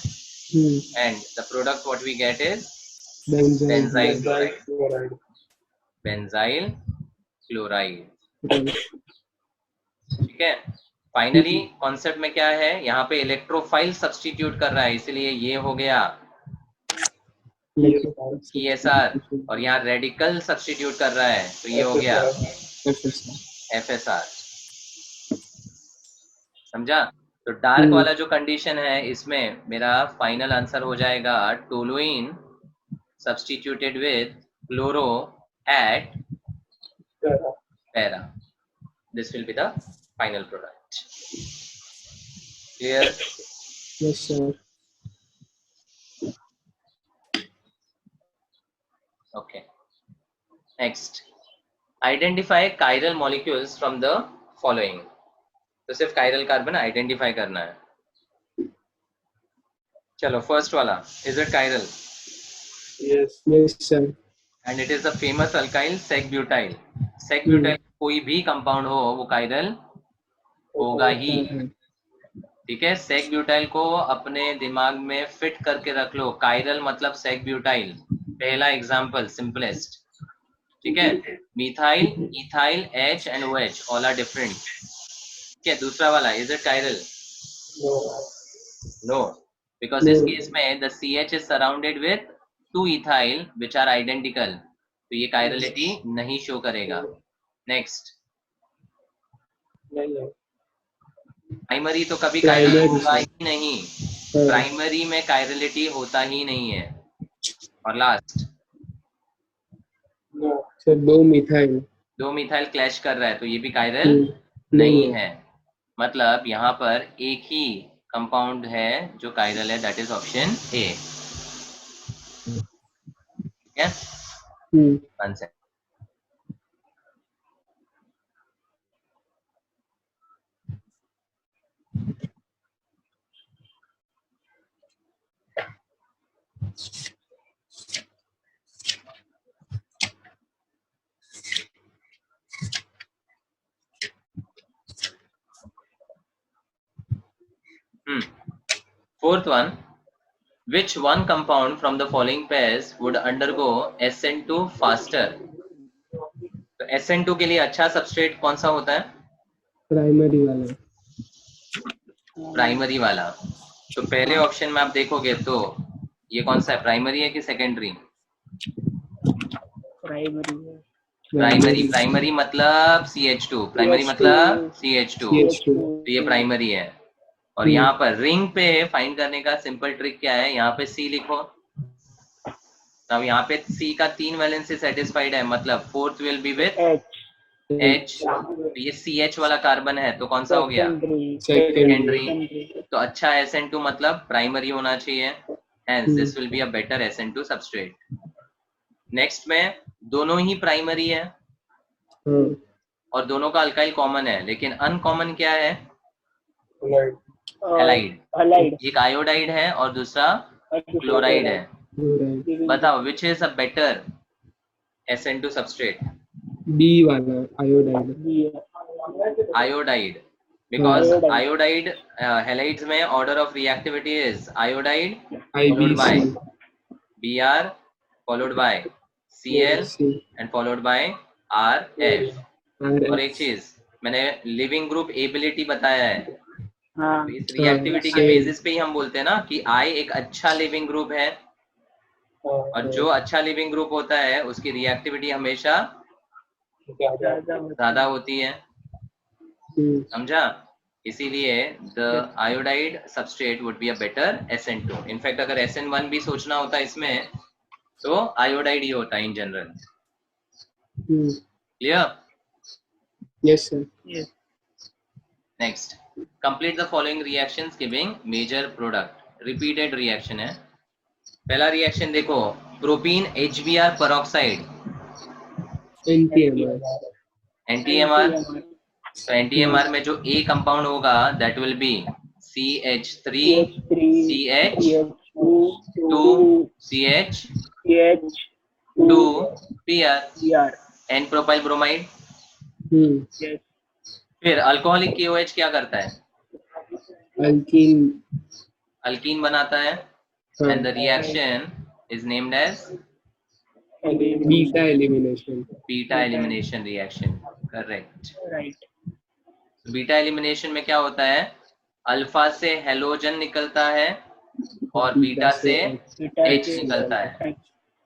and the product what we get is benzyl chloride. Benzyl chloride. ठीक है। फाइनली कॉन्सेप्ट में क्या है, यहाँ पे इलेक्ट्रोफाइल सब्स्टिट्यूट कर रहा है, इसलिए ये हो गया ESR, और यहाँ रेडिकल सब्स्टिट्यूट कर रहा है तो ये हो गया FSR। समझा? तो डार्क वाला जो कंडीशन है इसमें मेरा फाइनल आंसर हो जाएगा toluene substituted with chloro eight para. This will be the final product. Clear? Yes sir. Okay. Next, identify chiral molecules from the following। तो सिर्फ chiral कार्बन आइडेंटिफाई करना है। चलो फर्स्ट वाला, is it chiral? Yes sir। And it is the famous alkyl sec-butyl। sec-butyl कोई भी कंपाउंड हो वो chiral होगा ही। ठीक है। sec-butyl को अपने दिमाग में फिट करके रख लो, chiral मतलब sec-butyl, पहला एग्जाम्पल सिंपलेस्ट। ठीक है। Methyl, ethyl, H and OH all are different. ठीक है। दूसरा वाला, is it chiral? No, because इस केस में the CH is surrounded with 2 ethyl which are identical, तो ये कायरलिटी नहीं शो करेगा। नेक्स्ट, नहीं है। प्राइमरी तो कभी Primary, कायरल होगा sir. ही नहीं, हाँ, प्राइमरी में कायरलिटी होता ही नहीं है। और last, sir 2 methyl 2 methyl clash कर रहा है तो ये भी कायरल नहीं नहीं है। है। मतलब यहाँ पर एक ही कंपाउंड है जो कायरल है, दैट इज ऑप्शन ए। ठीक है, answer. Fourth one, which one compound from the following pairs would undergo SN2 faster? तो SN2 के लिए अच्छा सबस्ट्रेट कौन सा होता है? प्राइमरी वाला। प्राइमरी वाला। तो पहले ऑप्शन में आप देखोगे तो ये कौन सा है, प्राइमरी है कि सेकेंडरी? प्राइमरी है। प्राइमरी मतलब CH2, प्राइमरी मतलब CH2, तो ये प्राइमरी है। और यहाँ पर रिंग पे फाइंड करने का सिंपल ट्रिक क्या है, यहाँ पे C लिखो। अब यहाँ पे C का 3 वैलेंसी सेटिस्फाइड है, मतलब fourth will B with H। तो ये CH वाला कार्बन है तो कौन सा हो गया, सेकेंडरी। तो अच्छा SN2 मतलब प्राइमरी होना चाहिए, hence this will be a better SN2 substrate. Next में दोनों ही प्राइमरी है और दोनों का अल्काइल कॉमन है, लेकिन अनकॉमन क्या है, हैलाइड। एक आयोडाइड है और दूसरा क्लोराइड है। बताओ which is a better SN2 substrate? B वाला आयोडाइड, बिकॉज आयोडाइड हैलाइड्स में order of reactivity is iodide followed by Br followed by Cl and followed by RF। और एक चीज मैंने लिविंग ग्रुप एबिलिटी बताया है, तो इस रिएक्टिविटी के बेसिस पे ही हम बोलते हैं ना कि I एक अच्छा लिविंग ग्रुप है, और जो अच्छा लिविंग ग्रुप होता है उसकी रिएक्टिविटी हमेशा ज्यादा होती है, समझा? इसीलिए the iodide substrate would be a better SN2। In fact अगर SN1 भी सोचना होता है इसमें तो आयोडाइड ही होता है in general. Clear? Yes sir. Next, complete the following reactions giving major product. Repeated reaction है। पहला रिएक्शन देखो, प्रोपीन HBr पेरोक्साइड, NTMR। तो NTMR में जो A कंपाउंड होगा that will be CH3 CH2 CH2 N propyl bromide. फिर अल्कोहलिक KOH क्या करता है, अल्कीन बनाता है, and the reaction is named as beta elimination reaction. Correct. Beta elimination में क्या होता है, अल्फा से हेलोजन निकलता है और बीटा से H निकलता है।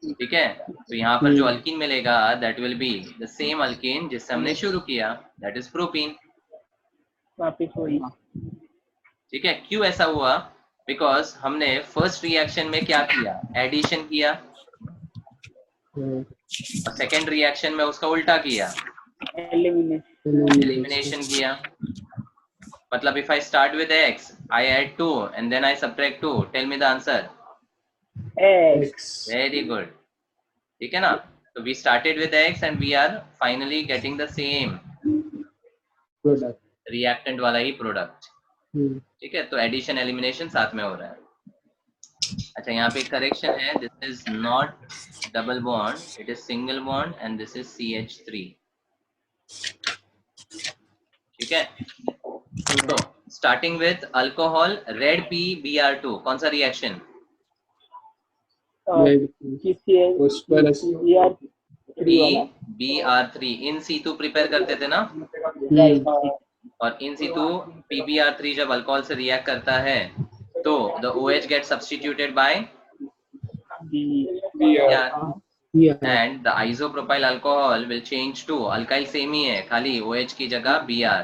ठीक है, तो यहाँ पर जो अल्कीन मिलेगा that will be the same alkyne जिससे हमने शुरू किया, दैट इज प्रोपीन। ठीक है, क्यों ऐसा हुआ, बिकॉज हमने फर्स्ट रिएक्शन में क्या किया, एडिशन किया, और सेकेंड रिएक्शन में उसका उल्टा किया, एलिमिनेशन किया। मतलब if I start with X, I add 2 and then I subtract 2, tell me the answer. X। Very good. ठीक है ना, तो we started with X and we are finally getting the same product, reactant वाला ही प्रोडक्ट। ठीक है, तो एडिशन एलिमिनेशन साथ में हो रहा है। अच्छा, यहाँ पे एक करेक्शन है, this is not double bond, it is single bond and this is CH3। ठीक है, तो starting with alcohol red PBr2, कौन सा रिएक्शन, PBr3 इन C2 प्रिपेयर करते थे ना, और इन C2 PBr3 जब अल्कोहल से रिएक्ट करता है तो the OH get substituted by and the isopropyl alcohol will change to, alkyl same ही है, खाली OH की जगह Br।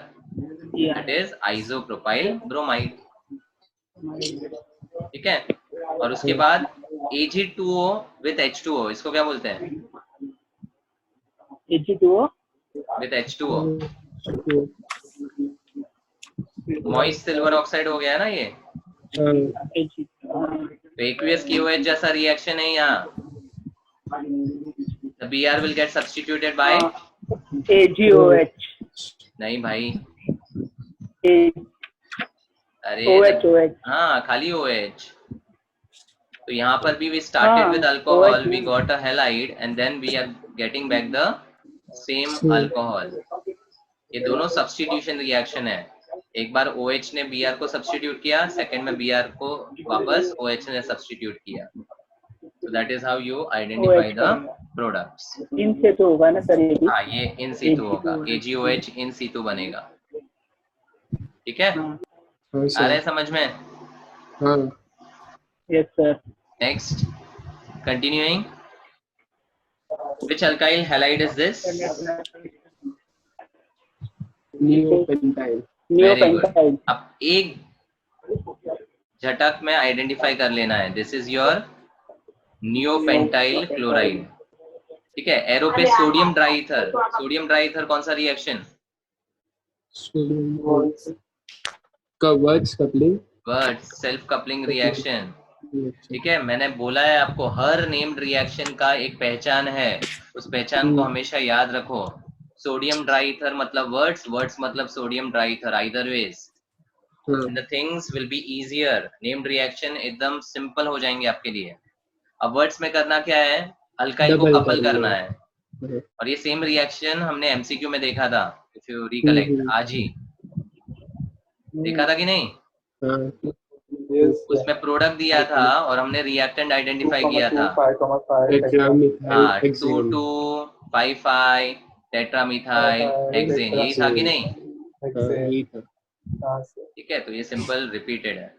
That is isopropyl bromide. ठीक है, और उसके बाद Ag2O विथ H2O, इसको क्या बोलते हैं? Ag2O with H2O, moist silver oxide हो गया ना ये। तो एक्वियस KOH जैसा रिएक्शन है यहाँ। The Br will get substituted by AgOH नहीं भाई, अरे OH हाँ खाली OH। तो यहाँ पर भी we started with alcohol, we got a halide and then we are getting back the same alcohol। ये दोनों substitution reaction है। एक बार OH ने Br को substitute किया, सेकंड में Br को वापस OH ने substitute किया। So that is how you identify the products। इन से तो होगा ना सर ये भी? हाँ ये in situ होगा, AgOH in situ बनेगा। ठीक है, आ रहा है समझ में? हाँ। Yes sir. Next, continuing, which alkyl halide is this? Neopentyl. Neopentyl. अब एक झटक में आइडेंटिफाई कर लेना है, this is your neopentyl chloride. ठीक है, एरो पे सोडियम ड्राईथर, सोडियम ड्राईथर कौन सा reaction? Words coupling, words self coupling reaction. ठीक है, मैंने बोला है आपको हर नेम्ड रिएक्शन का एक पहचान है, उस पहचान को हमेशा याद रखो। सोडियम ड्राईथर मतलब वर्ड्स, वर्ड्स मतलब sodium dry ether, either ways the things will be easier। Named reaction एकदम सिंपल हो जाएंगे आपके लिए। अब वर्ड्स में करना क्या है, अल्काइल को कपल करना है, और ये सेम रिएक्शन हमने एमसीक्यू में देखा था, इफ यू रिकलेक्ट, आज ही देखा था कि नहीं? उसमें प्रोडक्ट दिया था और हमने रिएक्टेंट आइडेंटिफाई किया था। हाँ, 2,2,5,5 टेट्रामिथाइल हेक्सेन, यही था कि नहीं? ठीक है, तो ये सिंपल रिपीटेड है,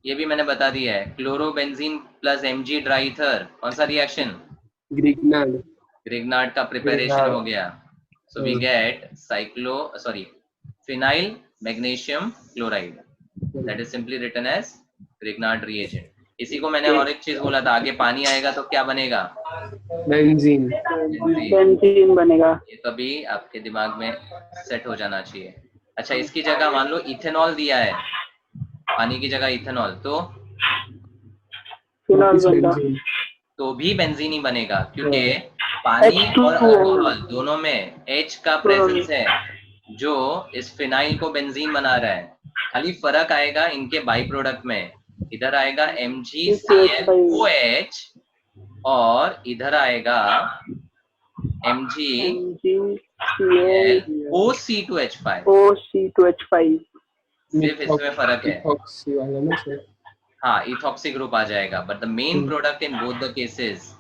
ये भी मैंने बता दिया है। क्लोरोबेंजीन प्लस Mg ड्राईथर कौन सा रिएक्शन? ग्रिग्नार्ड। ग्रिग्नार्ड का प्रिपरेशन हो गया। So we get phenyl magnesium chloride, that is simply written as Grignard reagent. इसी को मैंने और एक चीज बोला था, आगे पानी आएगा तो क्या बनेगा? बेंजीन। बेंजीन बनेगा। ये कभी आपके दिमाग में सेट हो जाना चाहिए। अच्छा, इसकी जगह मान लो इथेनॉल दिया है, पानी की जगह इथेनॉल, तो तो भी बेंजीन ही बनेगा, क्योंकि पानी और अल्कोहल दोनों में H का प्रेजेंस है जो इस फिनाइल को बेंजीन बना रहा है। खाली फर्क आएगा इनके बाई प्रोडक्ट में, इधर आएगा MgClOH और इधर आएगा MgClOC2H5। सिर्फ इसमें फर्क है, हाँ इथॉक्सी ग्रुप आ जाएगा, but the main product in both the cases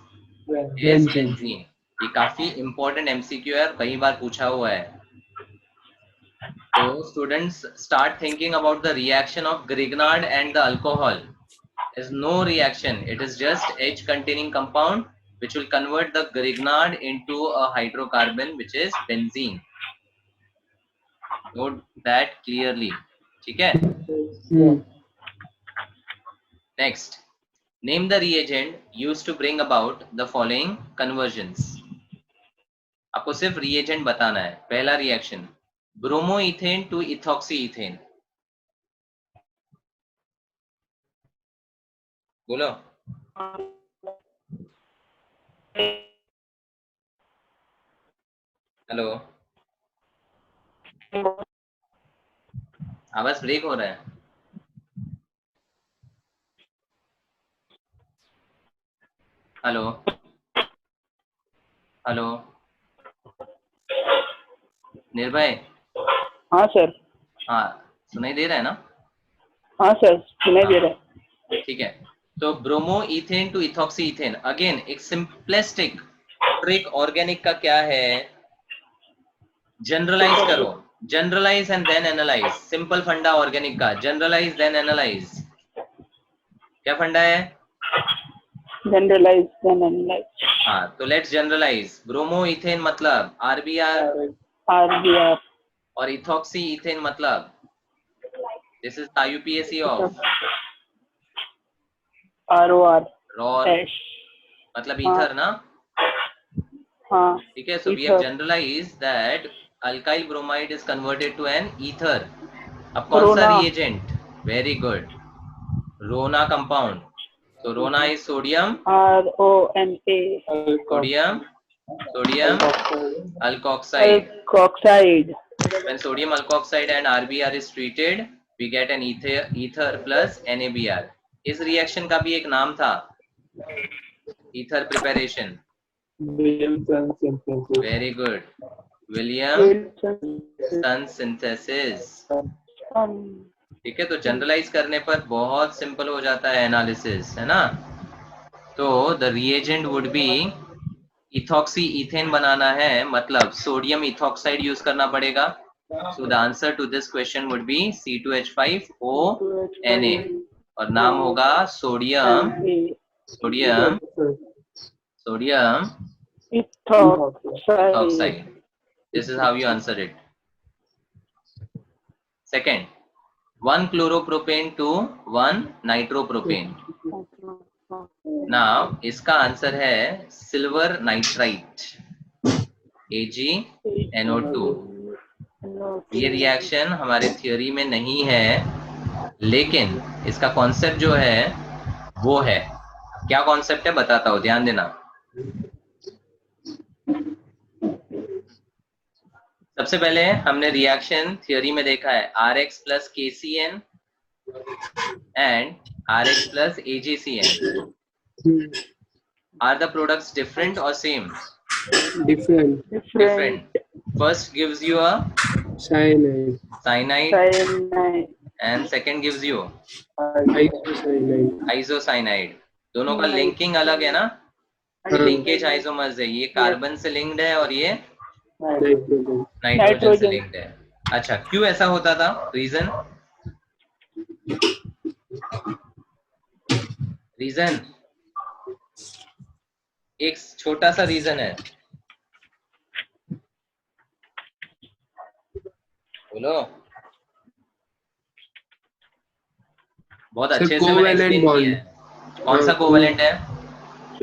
is benzene. ये काफी इंपॉर्टेंट एमसीक्यू है, कई बार पूछा हुआ है। तो students start thinking about the reaction of Grignard and the alcohol. There is no reaction, it is just H containing compound which will convert the Grignard into a hydrocarbon which is benzene. Note that clearly. ठीक है? Next, name the reagent used to bring about the following conversions. आपको सिर्फ reagent बताना है। पहला reaction, bromoethane to ethoxyethane. बोलो। हेलो, आवाज ब्रेक हो रहा है। हेलो हेलो निर्भय। हाँ सर। हाँ सुनाई दे रहा है ना? हाँ सर सुनाई दे रहा है। ठीक है, तो bromo ethane to ethoxy ethane, again एक सिंपलिस्टिक ट्रिक ऑर्गेनिक का क्या है, जनरलाइज करो, generalise and then analyse. Simple funda organic का, जनरलाइज देन एनालाइज। क्या फंडा है? Generalise then analyse. हाँ, तो लेट्स जनरलाइज। ब्रोमो इथेन मतलब RBR, RBR, और इथॉक्सी इथेन मतलब This is IUPAC of ROR ROR, H मतलब ether ना. हाँ ठीक है. So we have ether. generalized that alkyl bromide is converted to an ether. अब कौन सा Rona. reagent? Very good. Rona compound. So Rona is sodium, RONA sodium alkoxide. alkoxide. When sodium alkoxide and RBr is treated, we get an ether plus NaBr. इस reaction का भी एक नाम था, ether preparation. Williamson synthesis. Very good. Williamson synthesis. ठीक है. तो जनरलाइज करने पर बहुत सिंपल हो जाता है एनालिसिस, है ना. तो the reagent would be ethoxy ethane बनाना है, मतलब सोडियम इथॉक्साइड यूज करना पड़ेगा. So the answer to this question would be C2H5ONa और नाम होगा sodium ethoxide. This is how you answer it. Second, 1 chloropropane to 1 nitropropane. Now, इसका आंसर है सिल्वर नाइट्राइट AgNO2. ये रिएक्शन हमारे थ्योरी में नहीं है, लेकिन इसका कॉन्सेप्ट जो है वो है. क्या कॉन्सेप्ट है बताता हूँ, ध्यान देना. सबसे पहले हमने रिएक्शन थ्योरी में देखा है RX plus KCN and RX plus AgCN. Are the products different or same? Different. First gives you a cyanide and second gives you isocyanide. दोनों का लिंकिंग अलग है ना, लिंकेज आइसोमर्स है. ये कार्बन से लिंक्ड है और ये नाइट्रोजन से लिंक्ड है. अच्छा, क्यों ऐसा होता था? रीजन एक छोटा सा रीजन है, बोलो. बहुत अच्छे से मैंने एक्सप्लेन किया है. कौन सा कोवेलेंट है?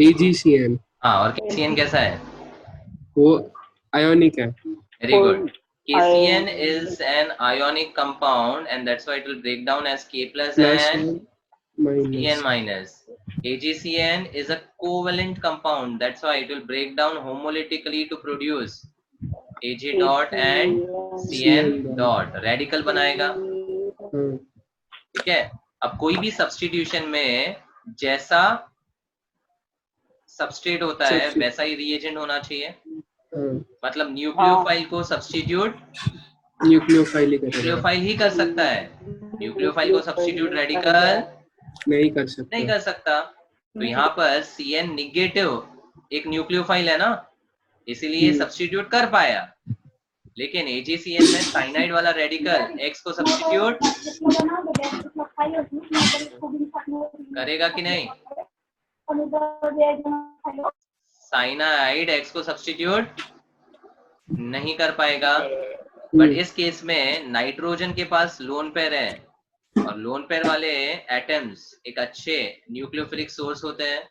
AgCN. हाँ, और KCN कैसा है? वो आयोनिक है. Very good. KCN is an ionic compound and that's why it will break down as K plus and CN minus. AgCN is a covalent compound, that's why it will break down homolytically to produce Ag dot and CN dot. Radical बनाएगा. ठीक है. अब कोई भी सब्स्टिट्यूशन में जैसा सबस्ट्रेट होता है वैसा ही रिएजेंट होना चाहिए. मतलब न्यूक्लियोफाइल को सब्स्टिट्यूट न्यूक्लियोफाइल ही कर सकता है. न्यूक्लियोफाइल को सब्स्टिट्यूट रेडिकल नहीं कर सकता. तो यहाँ पर CN निगेटिव एक न्यूक्लियोफाइल है ना, इसीलिए सब्स्टिट्यूट कर पाया. लेकिन AgCN में साइनाइड वाला रेडिकल X को सब्स्टिट्यूट करेगा कि नहीं? साइनाइड X को सब्स्टिट्यूट नहीं कर पाएगा. बट इस केस में नाइट्रोजन के पास लोन पेयर है और लोन पेयर वाले एटम्स एक अच्छे न्यूक्लियोफिलिक सोर्स होते हैं.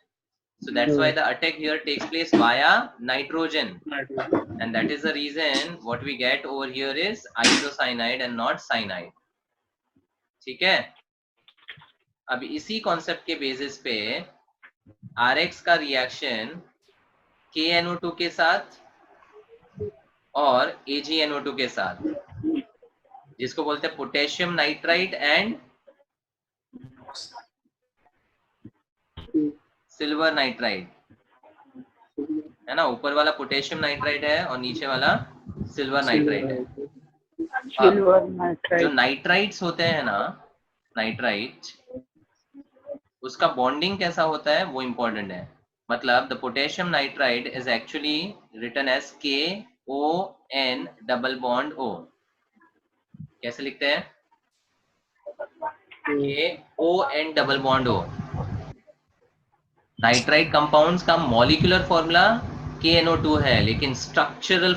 So that's why the attack here takes place via nitrogen, and that is the reason what we get over here is isocyanide and not cyanide. ठीक है. अब इसी कॉन्सेप्ट के बेसिस पे RX का रिएक्शन KNO2 के साथ और AgNO2 के साथ, जिसको बोलते हैं potassium nitrite and silver nitride, है ना. ऊपर वाला पोटेशियम नाइट्राइड है और नीचे वाला सिल्वर नाइट्राइड है. जो नाइट्राइट्स होते हैं ना, नाइट्राइट, उसका बॉन्डिंग कैसा होता है वो इम्पोर्टेंट है. मतलब the potassium nitride is actually written as KON double bond O. कैसे लिखते हैं? KON double bond O. Nitrite compounds का मॉलिक्यूलर फॉर्मूला KNO2 है, लेकिन स्ट्रक्चरल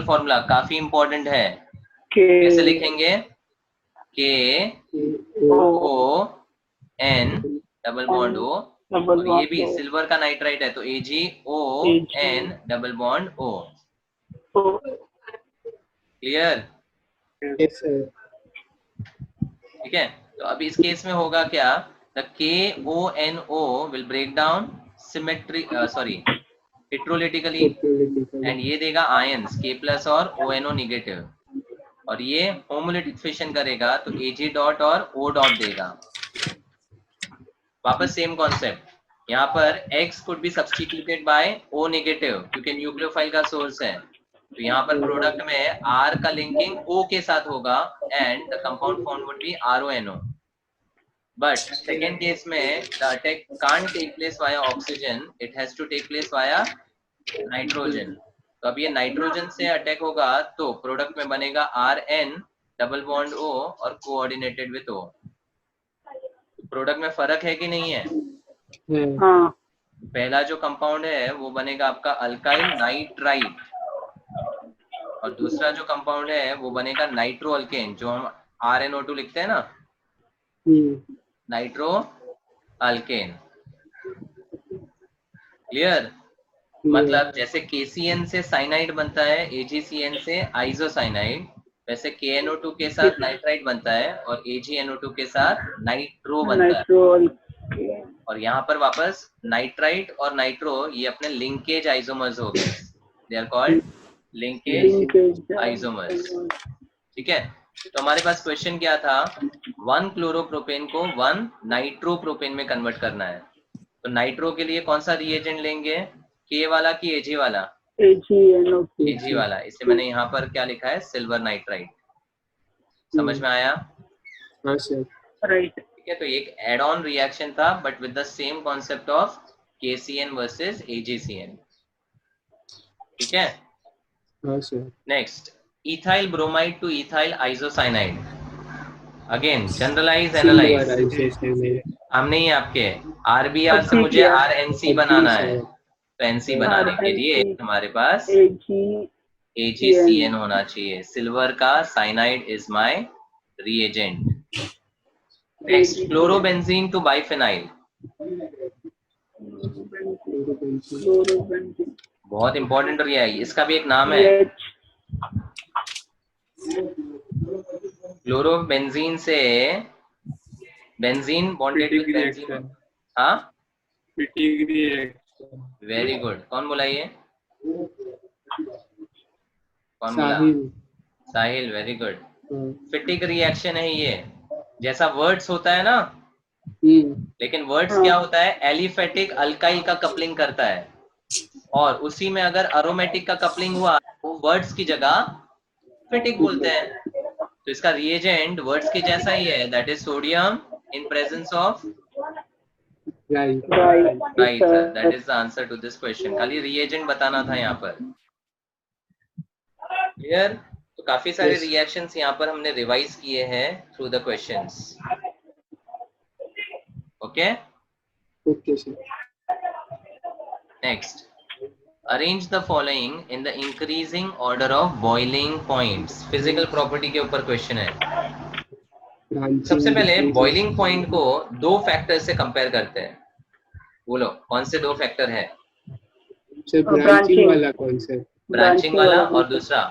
फॉर्मूला काफी इंपॉर्टेंट है. कैसे लिखेंगे? KON डबल बॉन्ड O, और ये भी सिल्वर का नाइट्राइट है तो AgON double bond O। Clear? Yes, sir. ठीक है, तो अब इस केस में होगा क्या, the KONO will break down heterolytically and ये देगा आयंस K+ और ONO नेगेटिव, और ये होमोलिटिक फिशन करेगा तो Ag डॉट और O डॉट देगा। वापस सेम कॉन्सेप्ट, यहाँ पर X could be substituted by O negative क्योंकि न्यूक्लियोफाइल का सोर्स है, तो यहाँ पर प्रोडक्ट में R का लिंकिंग O के साथ होगा and the compound form would be RONO। But second case में the attack can't take place via oxygen, it has to take place via nitrogen. तो अब ये नाइट्रोजन से अटैक होगा तो प्रोडक्ट में बनेगा RN डबल बॉन्ड O और कोऑर्डिनेटेड विद O। प्रोडक्ट में फर्क है कि नहीं है? हाँ पहला जो कंपाउंड है वो बनेगा आपका अल्काइल नाइट्राइट, और दूसरा जो कंपाउंड है वो बनेगा नाइट्रो अल्केन, जो हम RnO2 लिखते हैं ना, नाइट्रो अल्केन। क्लियर? मतलब जैसे KCN से साइनाइड बनता है, AgCN से आइसोसाइनाइड, वैसे KNO2 के साथ नाइट्राइट बनता है और AgNO2 के साथ नाइट्रो बनता है। और यहाँ पर वापस नाइट्राइट और नाइट्रो ये अपने लिंकेज आइसोमर्स हो गए, they are called linkage isomers. ठीक है, तो हमारे पास क्वेश्चन क्या था, 1 क्लोरोप्रोपेन को 1 नाइट्रोप्रोपेन में कन्वर्ट करना है, तो नाइट्रो के लिए कौन सा रिएजेंट लेंगे, K वाला कि Ag वाला? Ag वाला, इसलिए मैंने यहाँ पर क्या लिखा है, सिल्वर नाइट्राइट। समझ में आया? हाँ सर। राइट। ठीक है, तो एक एड ऑन रिएक्शन था but with the same concept of KCN versus AgCN। ठीक है, हाँ sir. Next, ethyl bromide to ethyl isocyanide, again generalise analyse. हम नहीं, आपके RBR से मुझे RNC बनाना है, तो NC बनाने के लिए हमारे पास AgCN होना चाहिए। सिल्वर का cyanide is my reagent. Next, chlorobenzene to biphenyl, बहुत इंपॉर्टेंट रिया है, इसका भी एक नाम है। क्लोरोबेंजीन से बेंजीन बॉन्डेड विद बेंजीन। हाँ, वेरी गुड। कौन बोला ये? कौन बोला? साहिल, वेरी गुड। फिटिक रिएक्शन है ये, जैसा वर्ड्स होता है ना, लेकिन वर्ड्स क्या होता है, एलिफेटिक अल्काइल का कपलिंग करता है, और उसी में अगर अरोमेटिक का कपलिंग हुआ वो वर्ड्स की जगह फिटिक बोलते हैं। तो इसका रिएजेंट वर्ड्स की जैसा ही है, that is sodium in presence of right. That is the answer to this question. खाली रिएजेंट बताना था यहाँ पर। क्लियर? तो काफी सारे रिएक्शंस यहाँ पर हमने रिवाइज किए हैं through the questions. Okay okay sir. Next, arrange the following in the increasing order of boiling points. Physical property के ऊपर क्वेश्चन है। सबसे पहले बॉइलिंग पॉइंट को दो फैक्टर से कंपेयर करते हैं। बोलो कौन से दो फैक्टर है? ब्रांचिंग वाला कौन सा? ब्रांचिंग वाला, और दूसरा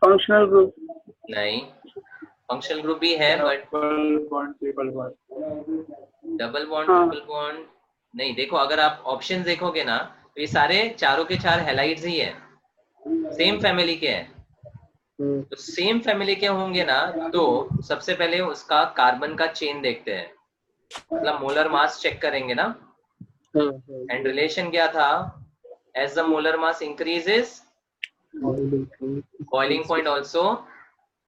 फंक्शनल ग्रुप। नहीं, फंक्शनल ग्रुप भी है but double bond triple bond नहीं। देखो, अगर आप ऑप्शन देखोगे ना तो ये सारे चारों के चार हैलाइड्स ही है, सेम फैमिली के हैं। तो सेम फैमिली के होंगे ना तो सबसे पहले उसका कार्बन का चेन देखते हैं, मतलब मोलर मास चेक करेंगे ना। एंड रिलेशन क्या था, as the molar mass increases boiling point also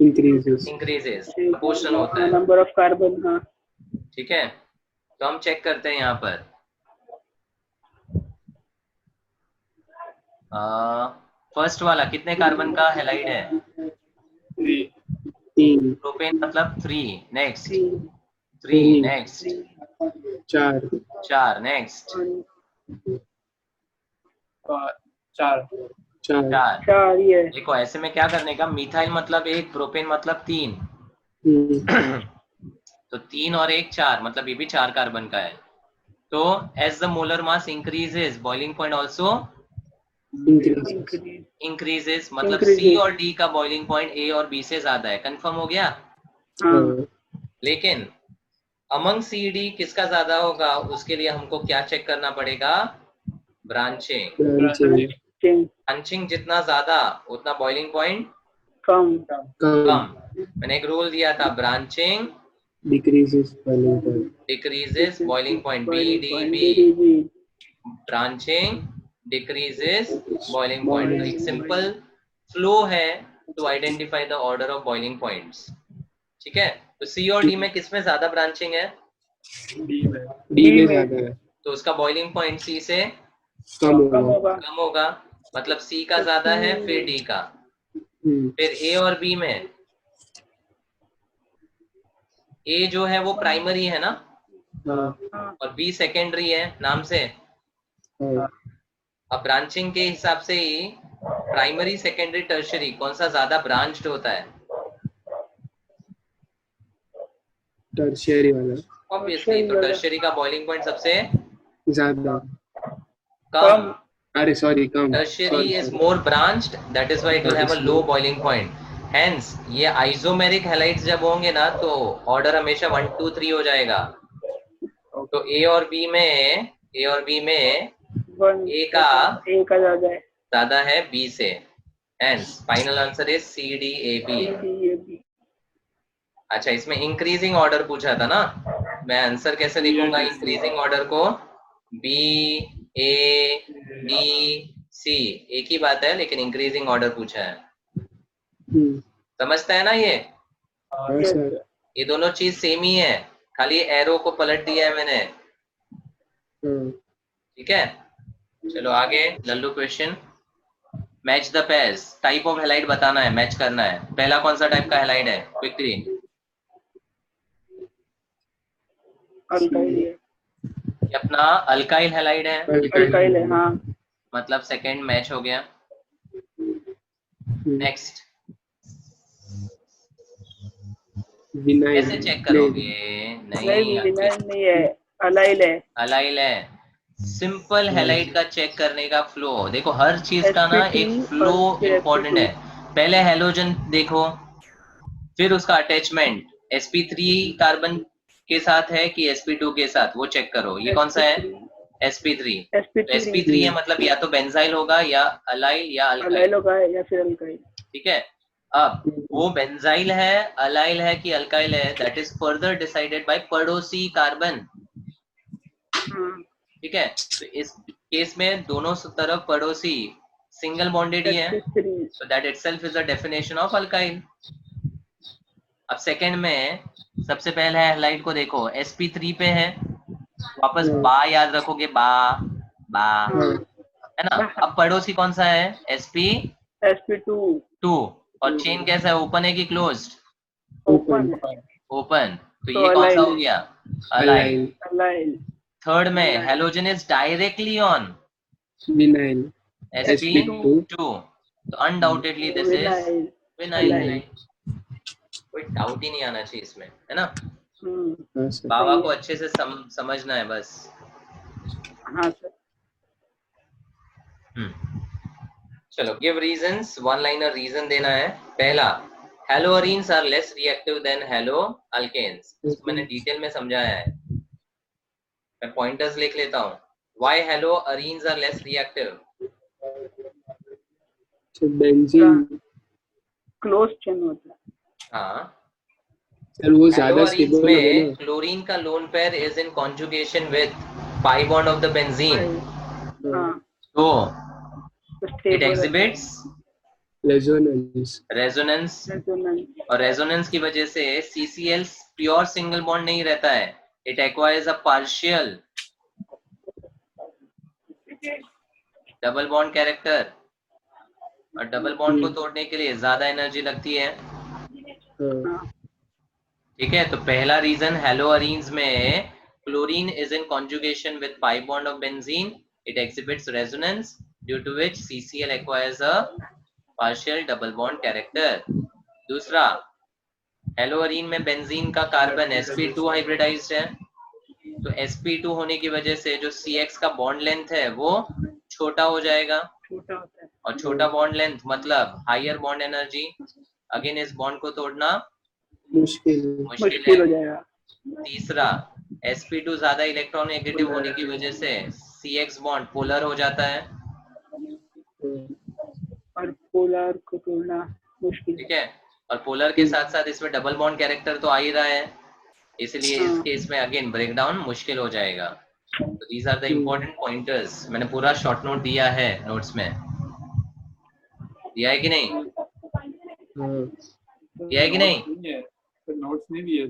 increases, proportional होता है नंबर ऑफ कार्बन। हाँ, ठीक है, तो हम चेक करते हैं यहाँ पर। फर्स्ट वाला कितने कार्बन का हैलाइड है? 3। प्रोपेन मतलब 3। Next 3, next 4, next 4। 4 4। 4 ये है। देखो ऐसे में क्या करने का, मिथाइल मतलब 1, प्रोपेन मतलब 3, तो 3 और 1 4, मतलब ये भी 4 कार्बन का है। तो as the molar mass increases, boiling point also increases, मतलब सी और डी का बॉइलिंग पॉइंट ए और बी से ज्यादा है। कंफर्म हो गया। हाँ लेकिन अमंग सी डी किसका ज्यादा होगा, उसके लिए हमको क्या चेक करना पड़ेगा, ब्रांचिंग। ब्रांचिंग जितना ज्यादा उतना बॉइलिंग पॉइंट कम। कम। मैंने एक रूल दिया था, branching decreases boiling point, decreases boiling point, B D B, branching decreases boiling point. एक सिंपल फ्लो है to identify the order of boiling points. ठीक है, तो सी और डी में किसमें ज्यादा ब्रांचिंग है, डी में ज्यादा है, तो उसका बॉइलिंग पॉइंट सी से कम होगा। कम होगा, मतलब सी का ज्यादा है फिर डी का। फिर ए और बी में, ए जो है वो प्राइमरी है ना, और बी सेकेंडरी है नाम से। अब ब्रांचिंग के हिसाब से ही प्राइमरी सेकेंडरी टर्शियरी कौन सा ज्यादा ब्रांच्ड होता है, टर्शियरी वाला ऑब्वियसली। तो टर्शियरी का बॉइलिंग पॉइंट सबसे ज्यादा, कम। अरे sorry come, tertiary is more branched, that is why it will have a low boiling point. Hence ये आइसोमेरिक हैलाइड्स जब होंगे ना तो ऑर्डर हमेशा 1 2 3 हो जाएगा। तो ए और बी में ए का ज्यादा है बी से, hence final answer is C D A B. अच्छा, इसमें इंक्रीजिंग ऑर्डर पूछा था ना, मैं आंसर कैसे लिखूंगा इंक्रीजिंग ऑर्डर को, बी ए डी सी, एक ही बात है लेकिन इंक्रीजिंग ऑर्डर पूछा है। समझता है ना ये ये दोनों चीज सेम ही है, खाली एरो को पलट दिया है मैंने। ठीक है, चलो आगे। Lallu question, match the pairs, type of halide बताना है, मैच करना है। पहला कौन सा टाइप का हैलाइड है, क्विकली। अल्काइल है। ये अपना अल्काइल हैलाइड है, अल्काइल है हाँ। मतलब सेकंड मैच हो गया। नेक्स्ट, कैसे चेक करोगे, नहीं है, अलाइल है। अलाइल है। सिंपल हैलाइड का चेक करने का फ्लो देखो, हर चीज का ना एक फ्लो इंपॉर्टेंट है। पहले हैलोजन देखो, फिर उसका अटैचमेंट sp3 कार्बन के साथ है कि sp2 के साथ, वो चेक करो। ये कौन सा है, sp3। sp3 है मतलब या तो बेंजाइल होगा या अलाइल या अल्काइल होगा या फिर अल्काइल। ठीक है, अब वो बेंजाइल है, अलाइल है कि अल्काइल है, that is further decided by पड़ोसी कार्बन। ठीक है, तो इस केस में दोनों तरफ पड़ोसी सिंगल बॉन्डेड ही है, so that itself is a definition of alkyl. अब सेकंड में सबसे पहले हैलाइड को देखो, sp3 पे है, वापस बा याद रखोगे, बा है ना। अब पड़ोसी कौन सा है, sp2 और चेन कैसा है, ओपन है कि क्लोज्ड, ओपन, तो ये कौन सा हो गया, अलाइल। थर्ड में halogen is directly on vinyl, sp2, तो अनडाउटेडली दिस इज विनाइल। कोई डाउट ही नहीं आना चाहिए इसमें, है ना। बाबा को अच्छे से समझना है बस। हाँ सर। चलो, give reasons, one liner reason देना है। पहला, haloarenes are less reactive than halo alkanes, मैंने डिटेल में समझाया है, मैं पॉइंटर्स लिख लेता हूँ। Why haloarenes are less reactive, benzene close chain होता है। हाँ, सर वो ज्यादा स्टेबल में है ना, क्लोरीन का lone pair is in conjugation with pi bond of the benzene, तो इट एग्जिबिट्स रेजोनेंस, और रेजोनेंस की वजह से CCl प्योर सिंगल बॉन्ड नहीं रहता है, it acquires a partial double bond character, और डबल बॉन्ड को तोड़ने के लिए ज्यादा एनर्जी लगती है। ठीक है, तो पहला रीजन, हेलोअरीन्स में chlorine is in conjugation with pi bond of benzene, it exhibits resonance, due to which CCl acquires a partial double bond character. दूसरा, हेलोअरीन में बेंजीन का कार्बन sp2 हाइब्रिडाइज्ड है, तो sp2 होने की वजह से जो CX का बॉन्ड लेंथ है वो छोटा हो जाएगा, छोटा होता है। और छोटा बॉन्ड लेंथ मतलब हायर बॉन्ड एनर्जी, अगेन इस बॉन्ड को तोड़ना मुश्किल मुश्किल हो है। जाएगा। तीसरा, sp2 ज्यादा इलेक्ट्रॉन नेगेटिव होने की वजह से CX बॉन्ड पोलर हो जाता है, और पोलर को तोड़ना मुश्किल। ठीक है, और पोलर के साथ साथ इसमें डबल बॉन्ड कैरेक्टर तो आ ही रहा है, इसलिए इस केस में अगेन ब्रेकडाउन मुश्किल हो जाएगा। तो these are the important pointers. मैंने पूरा शॉर्ट नोट दिया है, नोट्स में दिया है कि नहीं? दिया है कि नहीं? नोट्स नहीं दिए।